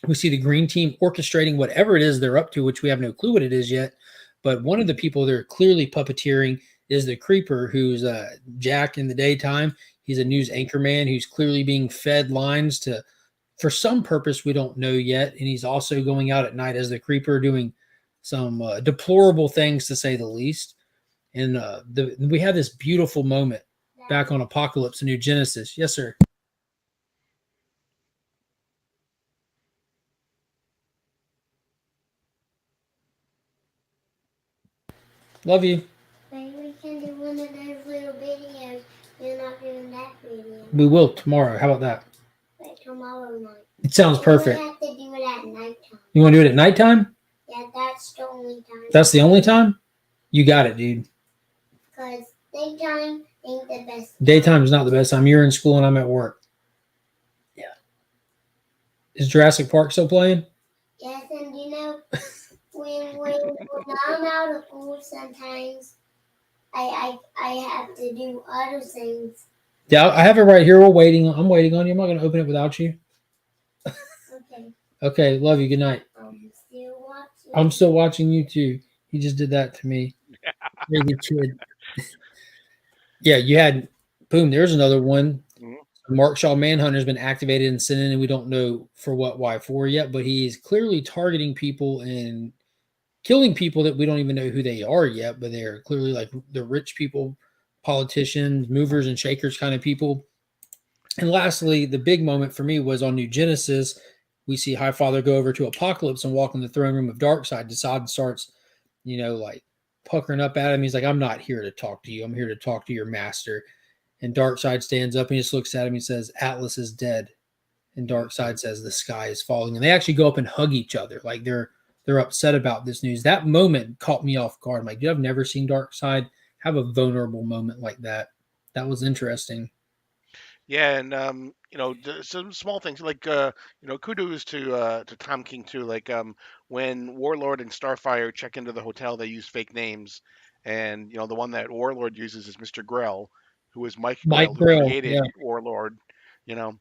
We see the Green Team orchestrating whatever it is they're up to, which we have no clue what it is yet. But one of the people they're clearly puppeteering is the Creeper, who's Jack in the daytime. He's a news anchor man who's clearly being fed lines for some purpose we don't know yet. And he's also going out at night as the Creeper, doing some deplorable things, to say the least. And we have this beautiful moment back on Apocalypse, a New Genesis. Yes, sir. Love you. Maybe we can do one of those little videos. We're not doing that video. We will tomorrow. How about that? But tomorrow night. It sounds perfect. We have to do it at nighttime. You want to do it at nighttime? Yeah, that's the only time. That's the only time? You got it, dude. Because daytime ain't the best time. Daytime is not the best time. You're in school and I'm at work. Yeah. Is Jurassic Park still playing? Yes, and when I'm out of school, sometimes I have to do other things Yeah, I have it right here. We're waiting. I'm waiting on you. I'm not going to open it without you. Okay. Okay, love you. Good night. I'm still watching. I'm still watching you too. He just did that to me. Crazy kid. Yeah, you had boom. There's another one. Mhm. Mark Shaw Manhunter has been activated and sent in, and we don't know for what, why, for yet. But he's clearly targeting people and killing people that we don't even know who they are yet. But they're clearly like the rich people, politicians, movers and shakers kind of people. And lastly, the big moment for me was on New Genesis. We see Highfather go over to Apocalypse and walk in the throne room of Darkseid. Desaad starts, like puckering up at him. He's like, I'm not here to talk to you. I'm here to talk to your master. And Darkseid stands up and just looks at him. He says, Atlas is dead. And Darkseid says, the sky is falling. And they actually go up and hug each other. Like they're upset about this news. That moment caught me off guard. I'm like, dude, I've never seen Darkseid have a vulnerable moment like that. That was interesting. Yeah, and some small things like kudos to Tom King too. Like when Warlord and Starfire check into the hotel, they use fake names, and the one that Warlord uses is Mr. Grell, who is Mike Mike Grell, who Brill, created yeah. Warlord. You know,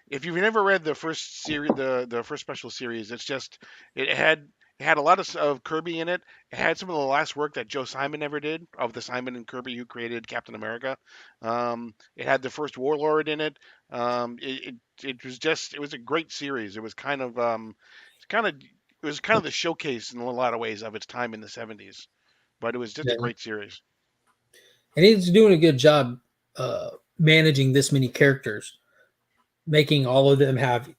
if you've never read the first series, the first special series, it had a lot of Kirby in it. It had some of the last work that Joe Simon ever did of the Simon and Kirby who created Captain America. It had the first Warlord in it. It was a great series. It was kind of the showcase in a lot of ways of its time in the 70s. But it was just a Yeah. great series. And he's doing a good job managing this many characters, making all of them have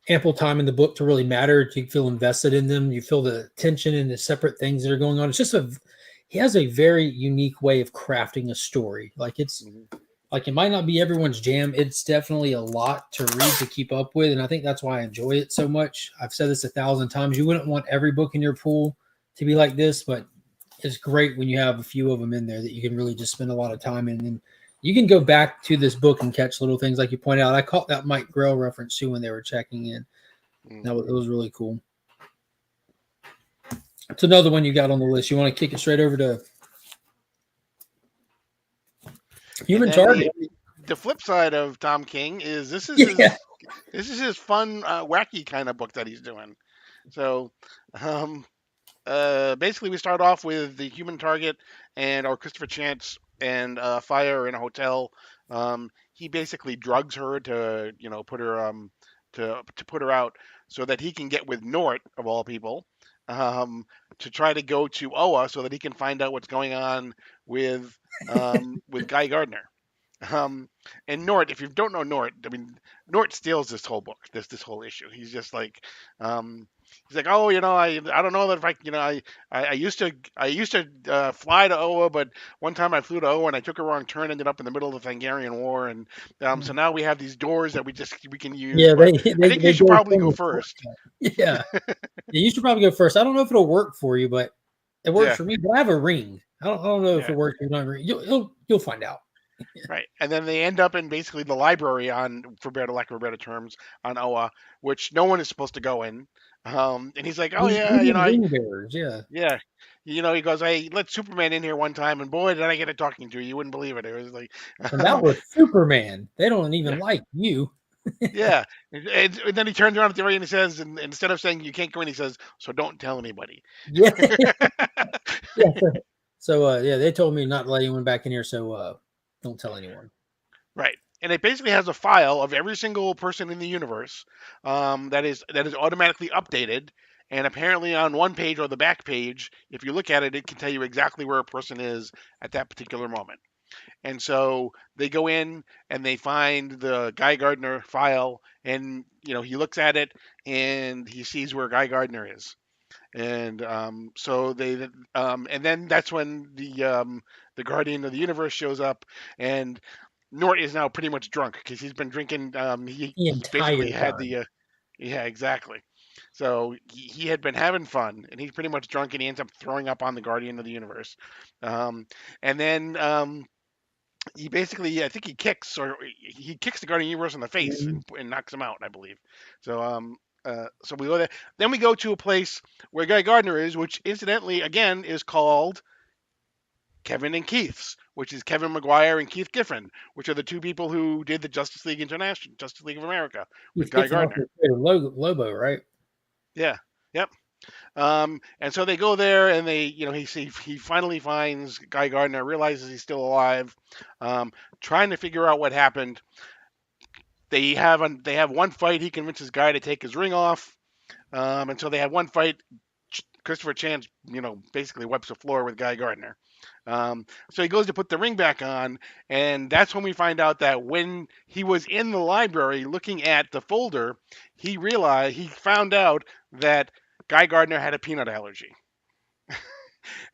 ample time in the book to really matter. To feel invested in them. You feel the tension and the separate things that are going on. It's just he has a very unique way of crafting a story. Hmm. Like it might not be everyone's jam. It's definitely a lot to read to keep up with. And I think that's why I enjoy it so much. I've said this 1,000 times. You wouldn't want every book in your pool to be like this, but it's great when you have a few of them in there that you can really just spend a lot of time in. And you can go back to this book and catch little things like you pointed out. I caught that Mike Grell reference too when they were checking in. It was really cool. It's another one you got on the list. You want to kick it straight over to And Human then Target? the flip side of Tom King is this is Yeah. his this is his fun, wacky kind of book that he's doing. So, um, basically, we start off with the human target and our Christopher Chance and Fire in a hotel. He basically drugs her to, put her to put her out so that he can get with Nort of all people, to try to go to Oa so that he can find out what's going on with Guy Gardner. Um, and Nort, if you don't know Nort, I mean, Nort steals this whole book, this whole issue. He's just like, he's like, oh, I don't know that if I used to fly to Oa, but one time I flew to Oa and I took a wrong turn, ended up in the middle of the Hungarian War, and so now we have these doors that we can use, Yeah, but they I they, think you they should go probably from go the first. yeah. Yeah, you should probably go first. I don't know if it'll work for you, but it works Yeah, for me. But I have a ring. I don't know if yeah. it works. If you don't have a ring. You'll find out. Right, and then they end up in basically the library for better lack of better terms on Oa, which no one is supposed to go in. And he's like, "Oh yeah, Even ring bearers, yeah. yeah." He goes, "I let Superman in here one time, and boy, did I get a talking to. You wouldn't believe it. It was like, And that was Superman. They don't even yeah, like you. yeah." And then he turns around at the end and he says, and instead of saying you can't go in, he says, "So don't tell anybody." Yeah, yeah. So yeah, they told me not to let anyone back in here. So don't tell anyone. Right. And it basically has a file of every single person in the universe, that is automatically updated. And apparently, on one page or the back page, if you look at it, it can tell you exactly where a person is at that particular moment. And so they go in and they find the Guy Gardner file, and he looks at it and he sees where Guy Gardner is. And and then that's when the Guardian of the Universe shows up, and Nort is now pretty much drunk because he's been drinking. The He basically entire had time. yeah, exactly. So he had been having fun, and he's pretty much drunk, and he ends up throwing up on the Guardian of the Universe. And then he basically, I think he kicks the Guardian of the Universe in the face Mhm. and knocks him out, I believe. So so we go there. Then we go to a place where Guy Gardner is, which incidentally again is called Kevin and Keith's, which is Kevin McGuire and Keith Giffen, which are the two people who did the Justice League International, Justice League of America with Guy Gardner. Lobo, right? Yeah. Yep. And so they go there, and he finally finds Guy Gardner, realizes he's still alive, trying to figure out what happened. They have one fight. He convinces Guy to take his ring off, and so they have one fight. Christopher Chance, basically wipes the floor with Guy Gardner. So he goes to put the ring back on, and that's when we find out that when he was in the library looking at the folder, he found out that Guy Gardner had a peanut allergy.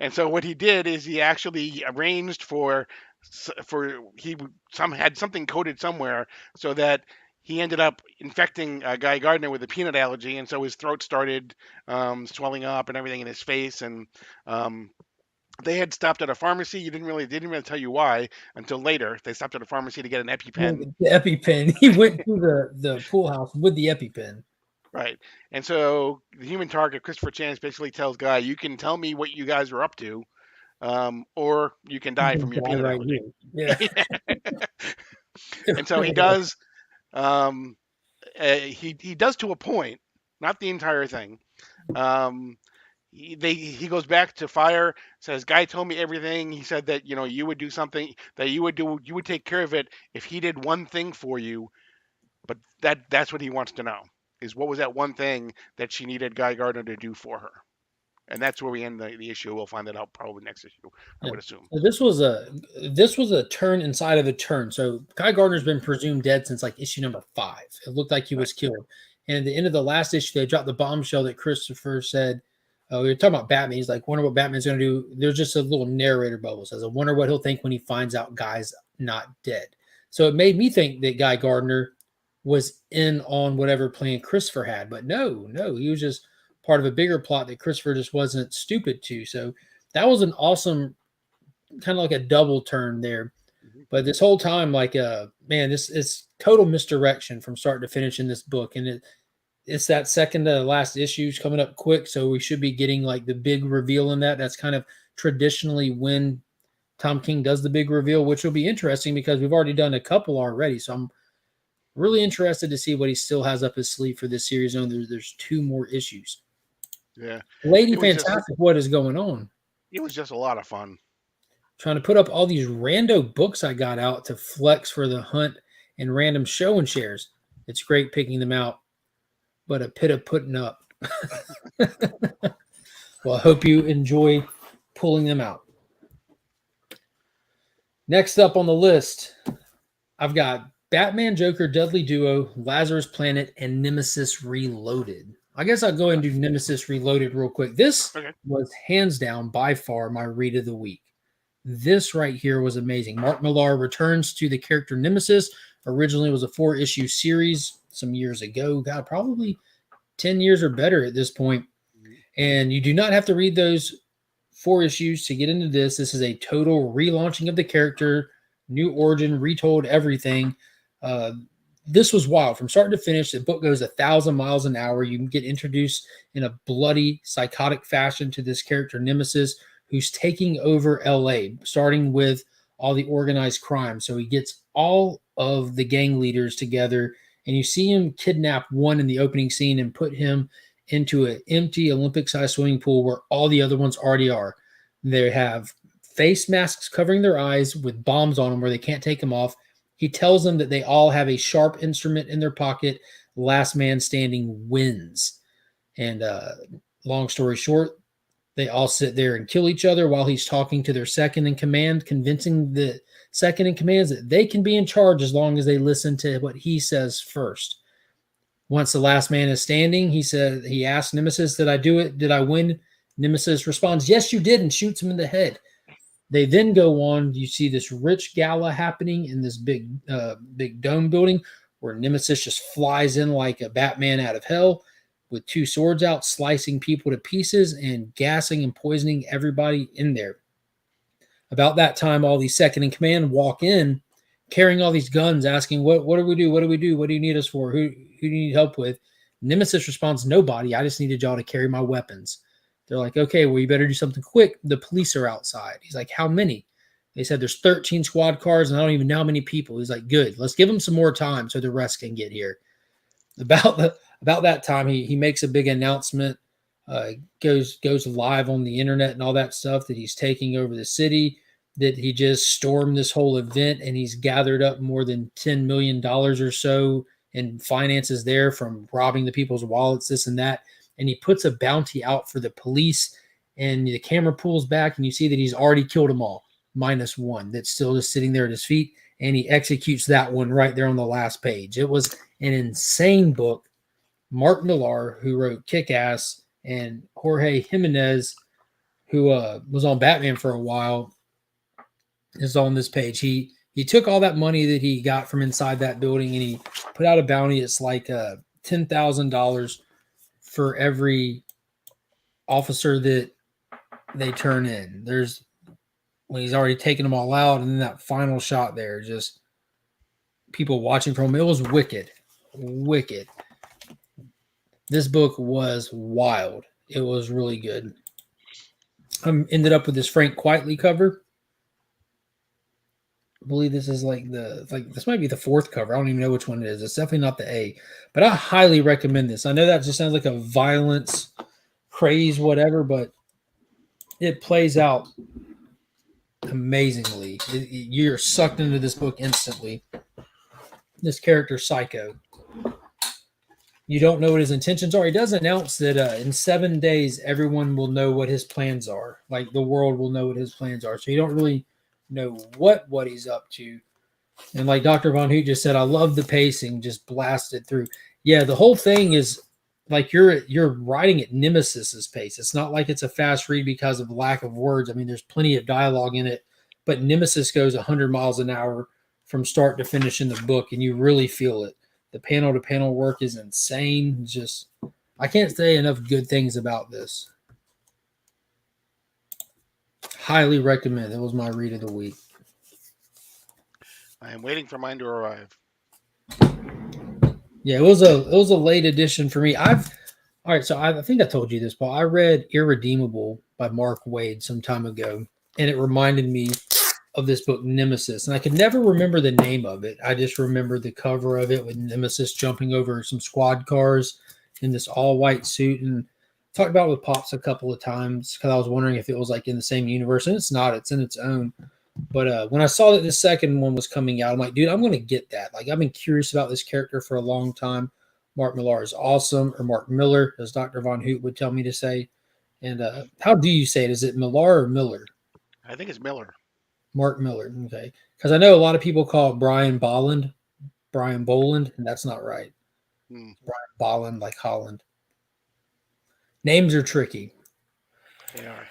And so what he did is he actually arranged had something coded somewhere so that he ended up infecting Guy Gardner with a peanut allergy, and so his throat started swelling up and everything in his face. And they had stopped at a pharmacy. They didn't really tell you why until later. They stopped at a pharmacy to get an EpiPen. The EpiPen. He went to the pool house with the EpiPen. Right. And so the human target, Christopher Chance, basically tells Guy, you can tell me what you guys are up to, or you can die from your peanut allergy. Yeah. And so he does. He does to a point, not the entire thing. He goes back to Fire, says, Guy told me everything. He said that, you would do something, that you would take care of it if he did one thing for you. But that's what he wants to know, is what was that one thing that she needed Guy Gardner to do for her. And that's where we end the issue. We'll find that out probably next issue, I would assume. This was a turn inside of a turn. So Guy Gardner's been presumed dead since like issue number 5. It looked like he was killed. And at the end of the last issue, they dropped the bombshell that Christopher said, we were talking about Batman. He's like, wonder what Batman's going to do. There's just a little narrator bubble. Says, I wonder what he'll think when he finds out Guy's not dead. So it made me think that Guy Gardner was in on whatever plan Christopher had. But no, he was just part of a bigger plot that Christopher just wasn't stupid to. So that was an awesome, kind of like a double turn there. But this whole time, like, man, this is total misdirection from start to finish in this book. And it's that second to last issues coming up quick. So we should be getting like the big reveal in that. That's kind of traditionally when Tom King does the big reveal, which will be interesting because we've already done a couple already. So I'm really interested to see what he still has up his sleeve for this series. There's 2 more issues. Yeah. Lady Fantastic, what is going on? It was just a lot of fun. Trying to put up all these rando books I got out to flex for the hunt and random show and shares. It's great picking them out, but a pit of putting up. Well, I hope you enjoy pulling them out. Next up on the list, I've got Batman, Joker, Dudley Duo, Lazarus Planet, and Nemesis Reloaded. I guess I'll go and do Nemesis Reloaded real quick. This was hands down by far my read of the week. This right here was amazing. Mark Millar returns to the character Nemesis. Originally, it was a 4-issue series some years ago. God, probably 10 years or better at this point. And you do not have to read those 4 issues to get into this. This is a total relaunching of the character, new origin, retold everything. This was wild. From start to finish, the book goes 1,000 miles an hour. You can get introduced in a bloody, psychotic fashion to this character, Nemesis, who's taking over L.A., starting with all the organized crime. So he gets all of the gang leaders together, and you see him kidnap one in the opening scene and put him into an empty Olympic-sized swimming pool where all the other ones already are. They have face masks covering their eyes with bombs on them where they can't take them off. He tells them that they all have a sharp instrument in their pocket. Last man standing wins. And long story short, they all sit there and kill each other while he's talking to their second in command, convincing the second in command that they can be in charge as long as they listen to what he says first. Once the last man is standing, he asks Nemesis, did I do it? Did I win? Nemesis responds, yes, you did, and shoots him in the head. They then go on. You see this rich gala happening in this big dome building where Nemesis just flies in like a Batman out of hell with 2 swords out, slicing people to pieces and gassing and poisoning everybody in there. About that time, all these second in command walk in carrying all these guns, asking, what do we do? What do we do? What do you need us for? Who do you need help with? Nemesis responds, nobody. I just needed y'all to carry my weapons. They're like, okay, well, you better do something quick. The police are outside. He's like, how many? They said there's 13 squad cars, and I don't even know how many people. He's like, good. Let's give them some more time so the rest can get here. About that time, he makes a big announcement, goes live on the internet and all that stuff that he's taking over the city, that he just stormed this whole event, and he's gathered up more than $10 million or so in finances there from robbing the people's wallets, this and that. And he puts a bounty out for the police, and the camera pulls back, and you see that he's already killed them all, minus one that's still just sitting there at his feet, and he executes that one right there on the last page. It was an insane book. Mark Millar, who wrote Kick-Ass, and Jorge Jimenez, who was on Batman for a while, is on this page. He took all that money that he got from inside that building, and he put out a bounty. It's like $10,000 for every officer that they turn in. There's when he's already taken them all out, and then that final shot there, just people watching from him. It was wicked. This book was wild. It was really good. I ended up with this Frank Quitely cover. I believe this is this might be the fourth cover. I don't even know which one it is. It's definitely not the A, but I highly recommend this. I know that just sounds like a violence craze, whatever, but it plays out amazingly. You're sucked into this book instantly. This character, Psycho. You don't know what his intentions are. He does announce that in 7 days, everyone will know what his plans are. Like the world will know what his plans are. So you don't really know what he's up to. And like Dr. Von Hoot just said, I love the pacing, just blasted through. Yeah, the whole thing is like you're writing at Nemesis's pace. It's not like it's a fast read because of lack of words. I mean, there's plenty of dialogue in it, but Nemesis goes 100 miles an hour from start to finish in the book, and you really feel it. The panel-to-panel work is insane. Just, I can't say enough good things about this. Highly recommend. It was my read of the week. I am waiting for mine to arrive. Yeah, it was a late edition for me. All right, so I think I told you this, Paul. I read Irredeemable by Mark Waid some time ago, and it reminded me of this book, Nemesis. And I could never remember the name of it. I just remember the cover of it with Nemesis jumping over some squad cars in this all-white suit. And talked about it with Pops a couple of times because I was wondering if it was like in the same universe. And it's not. It's in its own. But when I saw that the second one was coming out, I'm like, dude, I'm going to get that. Like, I've been curious about this character for a long time. Mark Millar is awesome, or Mark Miller, as Dr. Von Hoot would tell me to say. And how do you say it? Is it Millar or Miller? I think it's Miller. Mark Miller. Okay. Because I know a lot of people call it Brian Boland, and that's not right. Brian Bolland, like Holland. Names are tricky. They are.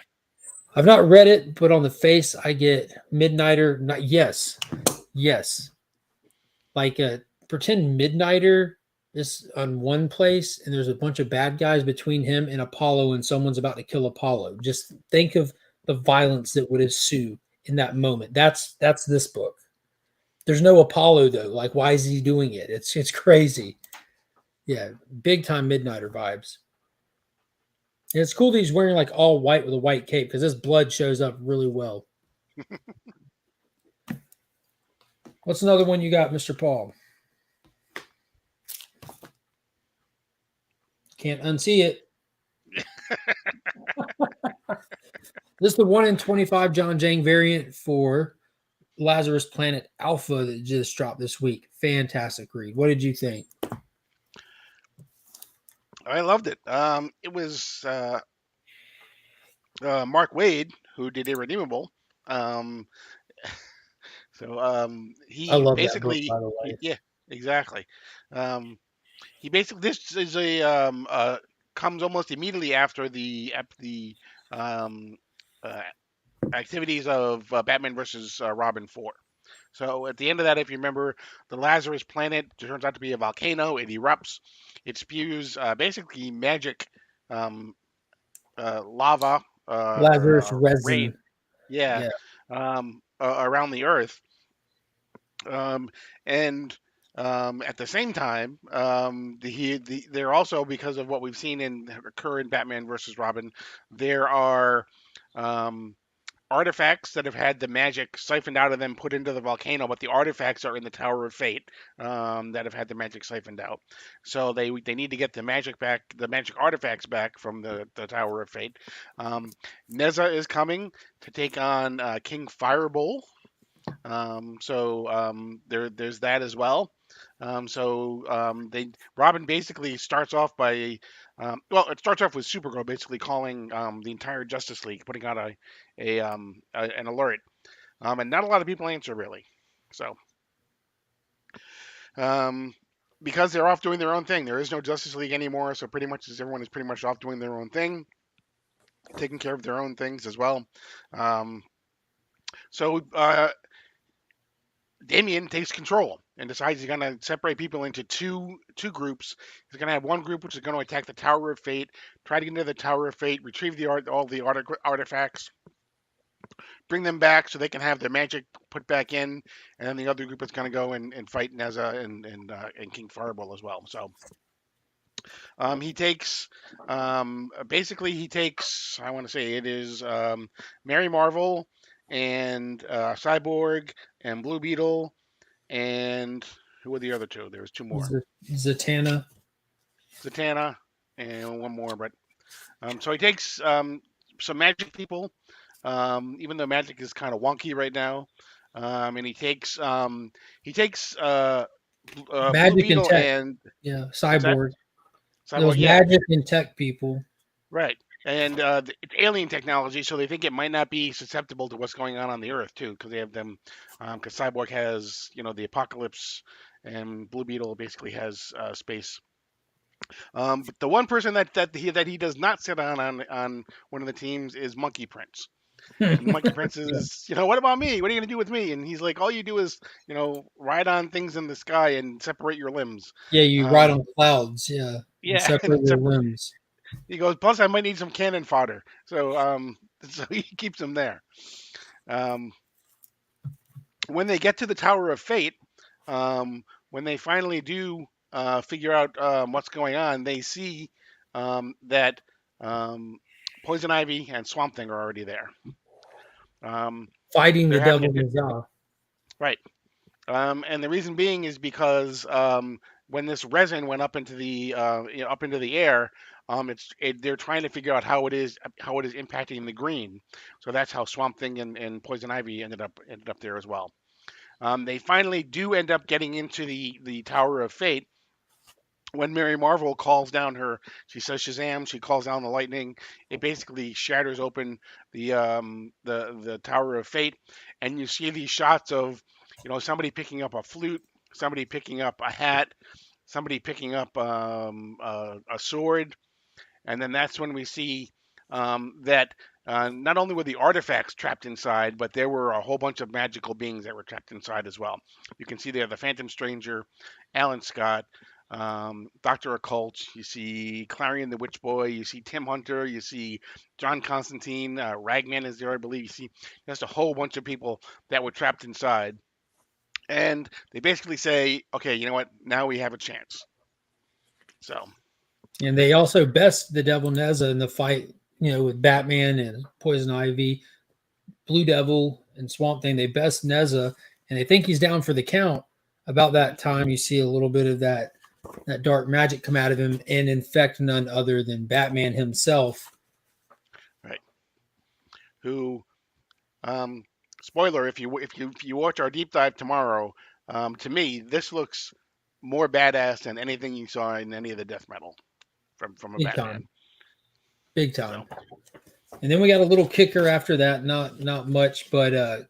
I've not read it, but on the face, I get Midnighter. Yes. Like pretend Midnighter is on one place, and there's a bunch of bad guys between him and Apollo, and someone's about to kill Apollo. Just think of the violence that would ensue in that moment. That's this book. There's no Apollo though. Like, why is he doing it? It's crazy. Yeah, big time Midnighter vibes. And it's cool that he's wearing like all white with a white cape because this blood shows up really well. What's another one you got, Mr. Paul? Can't unsee it. This is the 1 in 25 John Jang variant for Lazarus Planet Alpha that just dropped this week. Fantastic read. What did you think? I loved it. It was Mark Waid who did Irredeemable. He I love basically, that book, by the way. yeah, exactly. He basically, this is comes almost immediately after the activities of Batman versus Robin 4. So at the end of that, if you remember, the Lazarus Planet turns out to be a volcano. It erupts. It spews basically magic lava. Lazarus resin. Rain. Yeah. Around the Earth. And At the same time, they're also, because of what we've seen occur in Batman versus Robin, there are um, artifacts that have had the magic siphoned out of them, put into the volcano, but the artifacts are in the Tower of Fate, that have had the magic siphoned out. So they need to get the magic back, the magic artifacts back from the Tower of Fate. Neza is coming to take on King Firebolt. There's that as well. Robin basically starts off by it starts off with Supergirl basically calling the entire Justice League, putting out an alert, and not a lot of people answer really. So because they're off doing their own thing, there is no Justice League anymore. So pretty much everyone is pretty much off doing their own thing, taking care of their own things as well. Um, so Damian takes control and decides he's going to separate people into two groups. He's going to have one group which is going to attack the Tower of Fate, try to get into the Tower of Fate, retrieve all the artifacts, bring them back so they can have their magic put back in, and then the other group is going to go and fight Neza and King Fireball as well. So he takes he takes, I want to say it is Mary Marvel and Cyborg and Blue Beetle. And who were the other two? There was two more. Zatanna, and one more. But so he takes some magic people, even though magic is kind of wonky right now. And he takes magic Blue Beetle and tech. Yeah, Cyborg. Those yeah. magic and tech people. Right. And it's alien technology, so they think it might not be susceptible to what's going on the Earth too, because they have them. Because Cyborg has, the apocalypse, and Blue Beetle basically has space. But the one person that he does not sit on one of the teams is Monkey Prince. And Monkey Prince is, what about me? What are you gonna do with me? And he's like, all you do is, ride on things in the sky and separate your limbs. Yeah, you ride on clouds. Yeah. Yeah. Separate your limbs. He goes, plus I might need some cannon fodder. So so he keeps them there. When they get to the Tower of Fate, when they finally do figure out what's going on, they see that Poison Ivy and Swamp Thing are already there. Fighting the Devil Neza. Right. And the reason being is because when this resin went up into the air, they're trying to figure out how it is impacting the green. So that's how Swamp Thing and Poison Ivy ended up there as well. They finally do end up getting into the Tower of Fate. When Mary Marvel calls down she says Shazam. She calls down the lightning. It basically shatters open the Tower of Fate, and you see these shots of somebody picking up a flute, somebody picking up a hat, somebody picking up a sword, and then that's when we see that not only were the artifacts trapped inside, but there were a whole bunch of magical beings that were trapped inside as well. You can see there the Phantom Stranger, Alan Scott, Dr. Occult, you see Clarion the Witch Boy, you see Tim Hunter, you see John Constantine, Ragman is there, I believe. You see just a whole bunch of people that were trapped inside. And they basically say, okay, you know what? Now we have a chance. So. And they also best the Devil Neza in the fight, with Batman and Poison Ivy, Blue Devil, and Swamp Thing. They best Neza, and they think he's down for the count. About that time, you see a little bit of that dark magic come out of him and infect none other than Batman himself. Right. Who, spoiler, if you watch our deep dive tomorrow, to me, this looks more badass than anything you saw in any of the death metal from a Batman. Big time. So. And then we got a little kicker after that, not much, but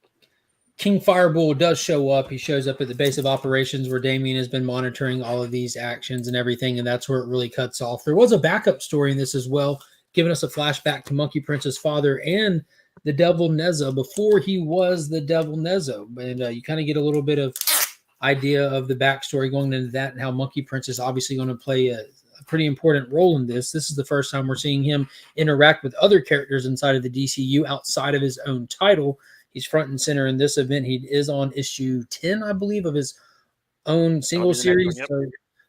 King Fireball does show up. He shows up at the base of operations where Damian has been monitoring all of these actions and everything, and that's where it really cuts off. There was a backup story in this as well, giving us a flashback to Monkey Prince's father and the Devil Neza before he was the Devil Neza. And you kind of get a little bit of idea of the backstory going into that and how Monkey Prince is obviously going to play a pretty important role in this. This is the first time we're seeing him interact with other characters inside of the DCU outside of his own title. He's front and center in this event. He is on issue 10, I believe, of his own That'll single be the next one. series. Yep. So,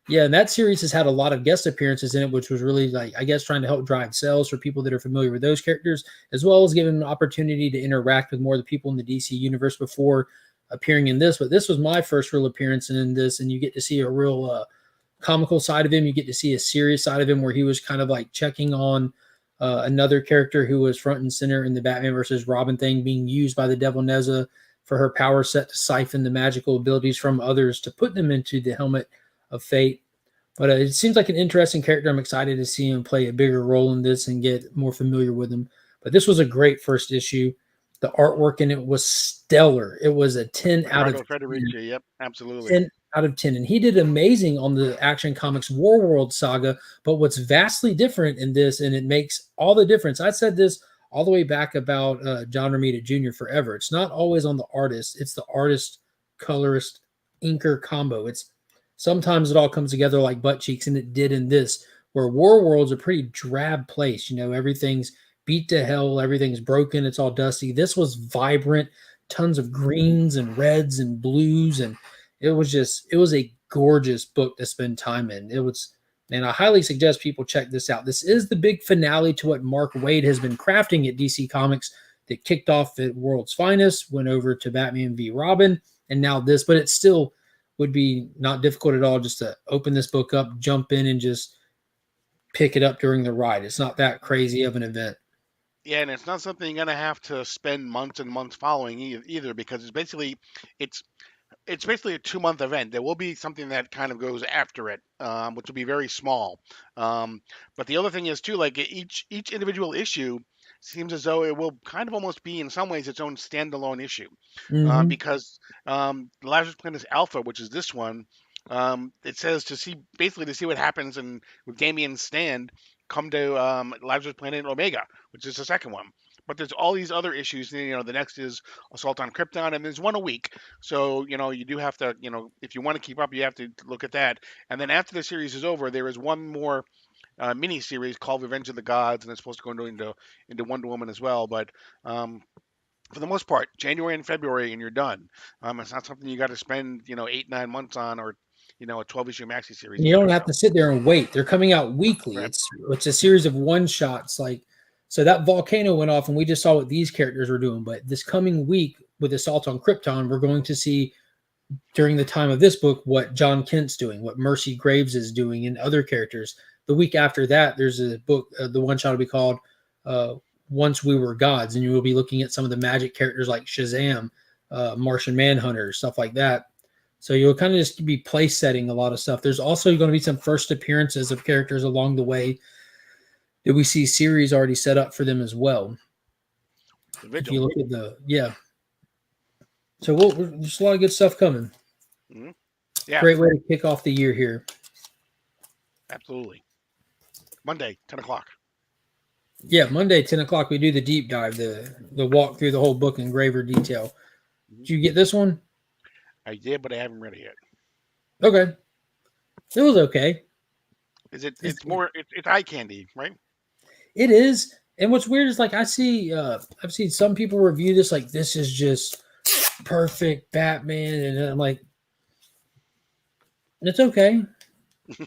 yeah, and that series has had a lot of guest appearances in it, which was really like, I guess, trying to help drive sales for people that are familiar with those characters, as well as giving them an opportunity to interact with more of the people in the DC universe before appearing in this. But this was my first real appearance in this, and you get to see a real comical side of him. You get to see a serious side of him where he was kind of like checking on another character who was front and center in the Batman versus Robin thing, being used by the Devil Neza for her power set to siphon the magical abilities from others to put them into the helmet of fate. But it seems like an interesting character. I'm excited to see him play a bigger role in this and get more familiar with him. But this was a great first issue. The artwork in it was stellar. It was a 10 out of Ricardo 10. Federici. Yep, absolutely. 10 out of 10. And he did amazing on the Action Comics War World saga. But what's vastly different in this, and it makes all the difference. I said this all the way back about John Romita Jr. forever. It's not always on the artist. It's the artist, colorist, inker combo. It's sometimes it all comes together like butt cheeks, and it did in this, where War World's a pretty drab place. You know, everything's beat to hell, everything's broken, it's all dusty. This was vibrant, tons of greens and reds and blues, and it was a gorgeous book to spend time in. And I highly suggest people check this out. This is the big finale to what Mark Waid has been crafting at DC Comics that kicked off at World's Finest, went over to Batman v Robin, and now this, but it still would be not difficult at all just to open this book up, jump in, and just pick it up during the ride. It's not that crazy of an event. Yeah, and it's not something you're gonna have to spend months and months following either, because it's basically a 2 month event. There will be something that kind of goes after it, which will be very small. But the other thing is too, like each individual issue seems as though it will kind of almost be in some ways its own standalone issue, because Lazarus Planet Alpha, which is this one, it says to see what happens and with Damien's stand, come to Lazarus Planet Omega, which is the second one. But there's all these other issues. The next is Assault on Krypton, and there's one a week. So, you do have to, if you want to keep up, you have to look at that. And then after the series is over, there is one more mini series called Revenge of the Gods, and it's supposed to go into Wonder Woman as well. But for the most part, January and February, and you're done. It's not something you got to spend, 8-9 months on, or a 12-issue maxi series. You don't have to sit there and wait. They're coming out weekly. Right. It's a series of one shots. So that volcano went off, and we just saw what these characters were doing. But this coming week with Assault on Krypton, we're going to see during the time of this book what John Kent's doing, what Mercy Graves is doing, and other characters. The week after that, there's a book. The one shot will be called Once We Were Gods, and you will be looking at some of the magic characters like Shazam, Martian Manhunter, stuff like that. So you'll kind of just be place setting a lot of stuff. There's also going to be some first appearances of characters along the way that we see series already set up for them as well. If you look at So there's a lot of good stuff coming. Mm-hmm. Yeah. Great way to kick off the year here. Absolutely. Monday, 10 o'clock. Yeah, Monday, 10 o'clock, we do the deep dive, the walk through the whole book in graver detail. Did you get this one? I did, but I haven't read it yet. Okay. It was okay. It's eye candy, right? It is. And what's weird is I've seen some people review this like this is just perfect Batman, and I'm like, it's okay. I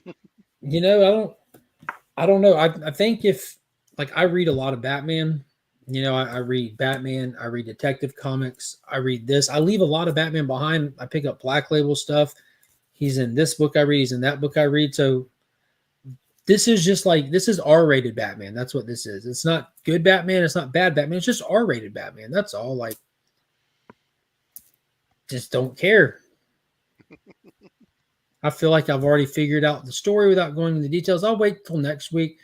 don't know. I think if I read a lot of Batman, I read Batman, I read Detective Comics, I read this. I leave a lot of Batman behind. I pick up Black Label stuff. He's in this book I read, he's in that book I read. So this is just this is R-rated Batman. That's what this is. It's not good Batman. It's not bad Batman. It's just R-rated Batman. That's all. Just don't care. I feel like I've already figured out the story without going into the details. I'll wait till next week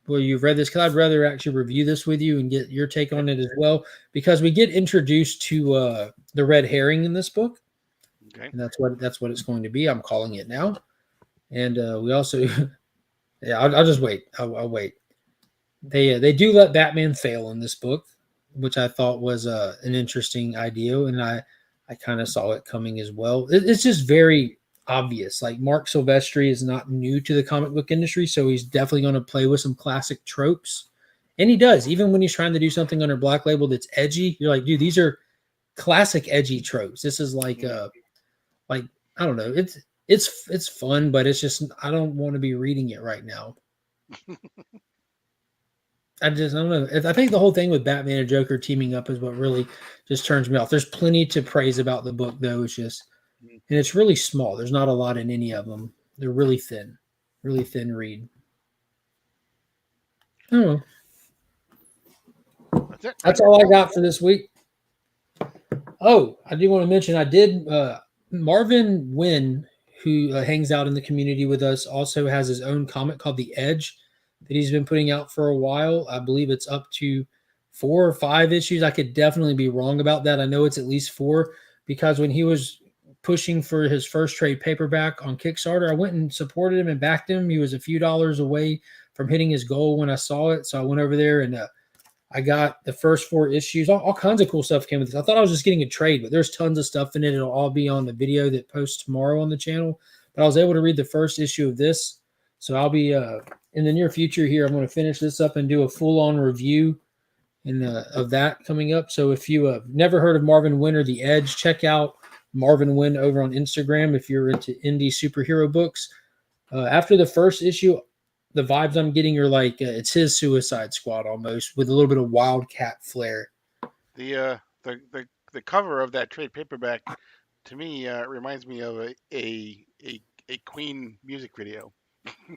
where you've read this, because I'd rather actually review this with you and get your take on it as well, because we get introduced to the red herring in this book. Okay. And that's what it's going to be. I'm calling it now. And we also... Yeah, I'll just wait. I'll wait. They do let Batman fail in this book, which I thought was an interesting idea, and I kind of saw it coming as well. It's just very obvious. Mark Silvestri is not new to the comic book industry, so he's definitely going to play with some classic tropes, and he does. Even when he's trying to do something under Black Label that's edgy, you're like, dude, these are classic edgy tropes. This is I don't know. It's fun, but it's just I don't want to be reading it right now. I don't know. I think the whole thing with Batman and Joker teaming up is what really just turns me off. There's plenty to praise about the book, though. It's just, and it's really small. There's not a lot in any of them. They're really thin read. I don't know. That's it. That's all I got for this week. Oh, I do want to mention I did. Marvin Wynn, who hangs out in the community with us, also has his own comic called The Edge that he's been putting out for a while. I believe it's up to 4 or 5 issues. I could definitely be wrong about that. I know it's at least 4 because when he was pushing for his first trade paperback on Kickstarter, I went and supported him and backed him. He was a few dollars away from hitting his goal when I saw it. So I went over there and I got the first 4 issues. All kinds of cool stuff came with this. I thought I was just getting a trade, but there's tons of stuff in it. It'll all be on the video that posts tomorrow on the channel. But I was able to read the first issue of this. So I'll be in the near future here. I'm going to finish this up and do a full-on review of that coming up. So if you have never heard of Marvin Wynn or The Edge, check out Marvin Wynn over on Instagram if you're into indie superhero books. After the first issue, the vibes I'm getting are like it's his Suicide Squad almost, with a little bit of Wildcat flair. The cover of that trade paperback to me reminds me of a Queen music video.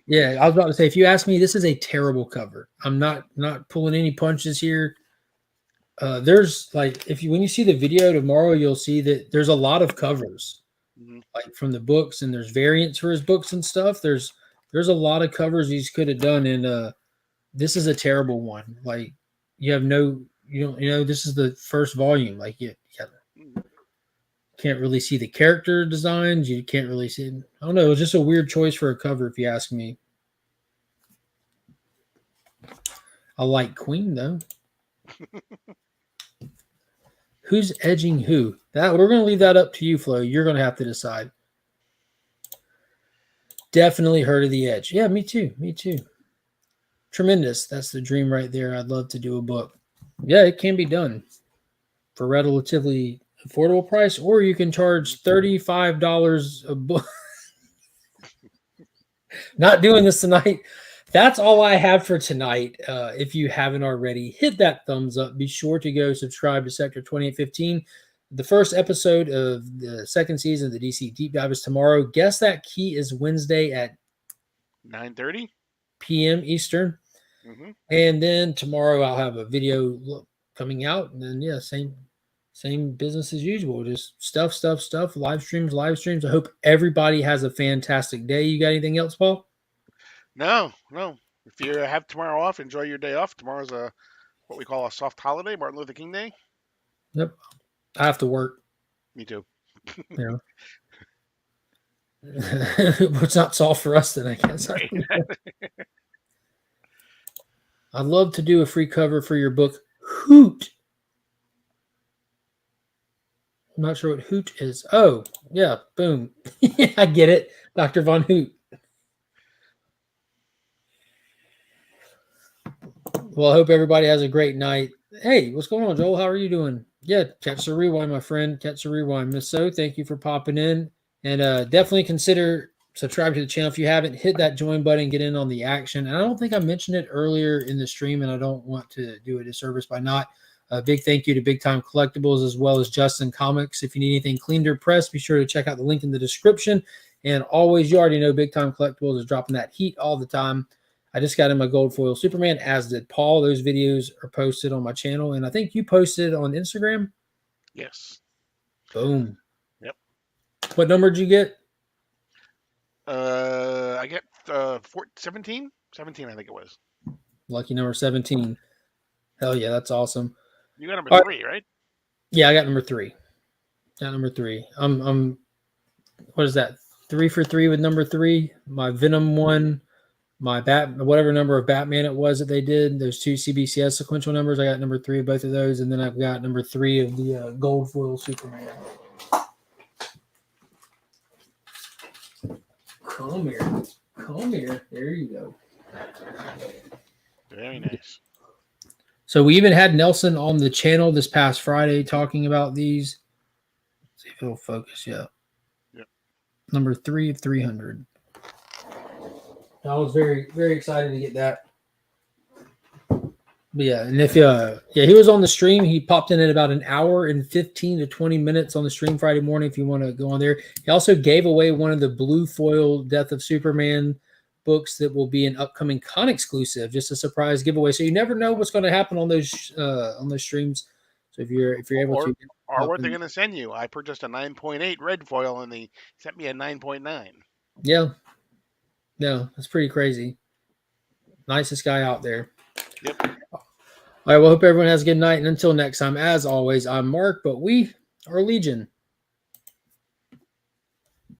Yeah, I was about to say, if you ask me, this is a terrible cover. I'm not pulling any punches here. There's like when you see the video tomorrow, you'll see that there's a lot of covers, like from the books, and there's variants for his books and stuff. There's a lot of covers he could have done, and this is a terrible one. Like you don't this is the first volume. Like you can't really see the character designs. You can't really see. I don't know. It was just a weird choice for a cover, if you ask me. I like Queen though. Who's edging who? That we're going to leave that up to you, Flo. You're going to have to decide. Definitely heard of The Edge. Yeah, me too. Me too. Tremendous. That's the dream right there. I'd love to do a book. Yeah, it can be done for a relatively affordable price, or you can charge $35 a book. Not doing this tonight. That's all I have for tonight. If you haven't already, hit that thumbs up. Be sure to go subscribe to Sector 2815. The first episode of the second season of the DC Deep Dive is tomorrow. Guess That Key is Wednesday at 9:30 p.m. Eastern. And then tomorrow I'll have a video coming out. And then, yeah, same business as usual. Just stuff, live streams. I hope everybody has a fantastic day. You got anything else, Paul? No. If you have tomorrow off, enjoy your day off. Tomorrow's what we call a soft holiday, Martin Luther King Day. Yep. I have to work. Me too. Yeah. It's not soft for us then, I guess. Right. I'd love to do a free cover for your book, Hoot. I'm not sure what Hoot is. Oh, yeah. Boom. Yeah, I get it. Dr. Von Hoot. Well, I hope everybody has a great night. Hey, what's going on, Joel? How are you doing? Yeah, catch the rewind, my friend. Catch the rewind. Miss So, thank you for popping in. And definitely consider subscribing to the channel. If you haven't, hit that join button, get in on the action. And I don't think I mentioned it earlier in the stream, and I don't want to do a disservice by not. A big thank you to Big Time Collectibles as well as Justin Comics. If you need anything cleaned or pressed, be sure to check out the link in the description. And always, you already know Big Time Collectibles is dropping that heat all the time. I just got in my gold foil Superman, as did Paul. Those videos are posted on my channel, and I think you posted on Instagram. Yes. Boom. Yep. What number did you get? I get 17? 17, I think it was. Lucky number 17. Hell yeah, that's awesome. You got number 3, right? Yeah, I got number 3. I'm what is that? 3 for 3 with number 3. My Venom one, my whatever number of Batman it was that they did, those 2 CBCS sequential numbers. I got number 3 of both of those, and then I've got number 3 of the gold foil Superman. Come here. There you go. Very nice. So we even had Nelson on the channel this past Friday talking about these. Let's see if it'll focus. Yeah. Yep. Number 3 of 300. I was very, very excited to get that. But yeah, and if he was on the stream. He popped in at about an hour and 15 to 20 minutes on the stream Friday morning. If you want to go on there, he also gave away one of the blue foil Death of Superman books that will be an upcoming con exclusive, just a surprise giveaway. So you never know what's going to happen on those streams. So if you're able to, or what they're going to send you. I purchased a 9.8 red foil and they sent me a 9.9. Yeah, no, that's pretty crazy. Nicest guy out there. Yep. All right. Well, hope everyone has a good night. And until next time, as always, I'm Mark, but we are Legion.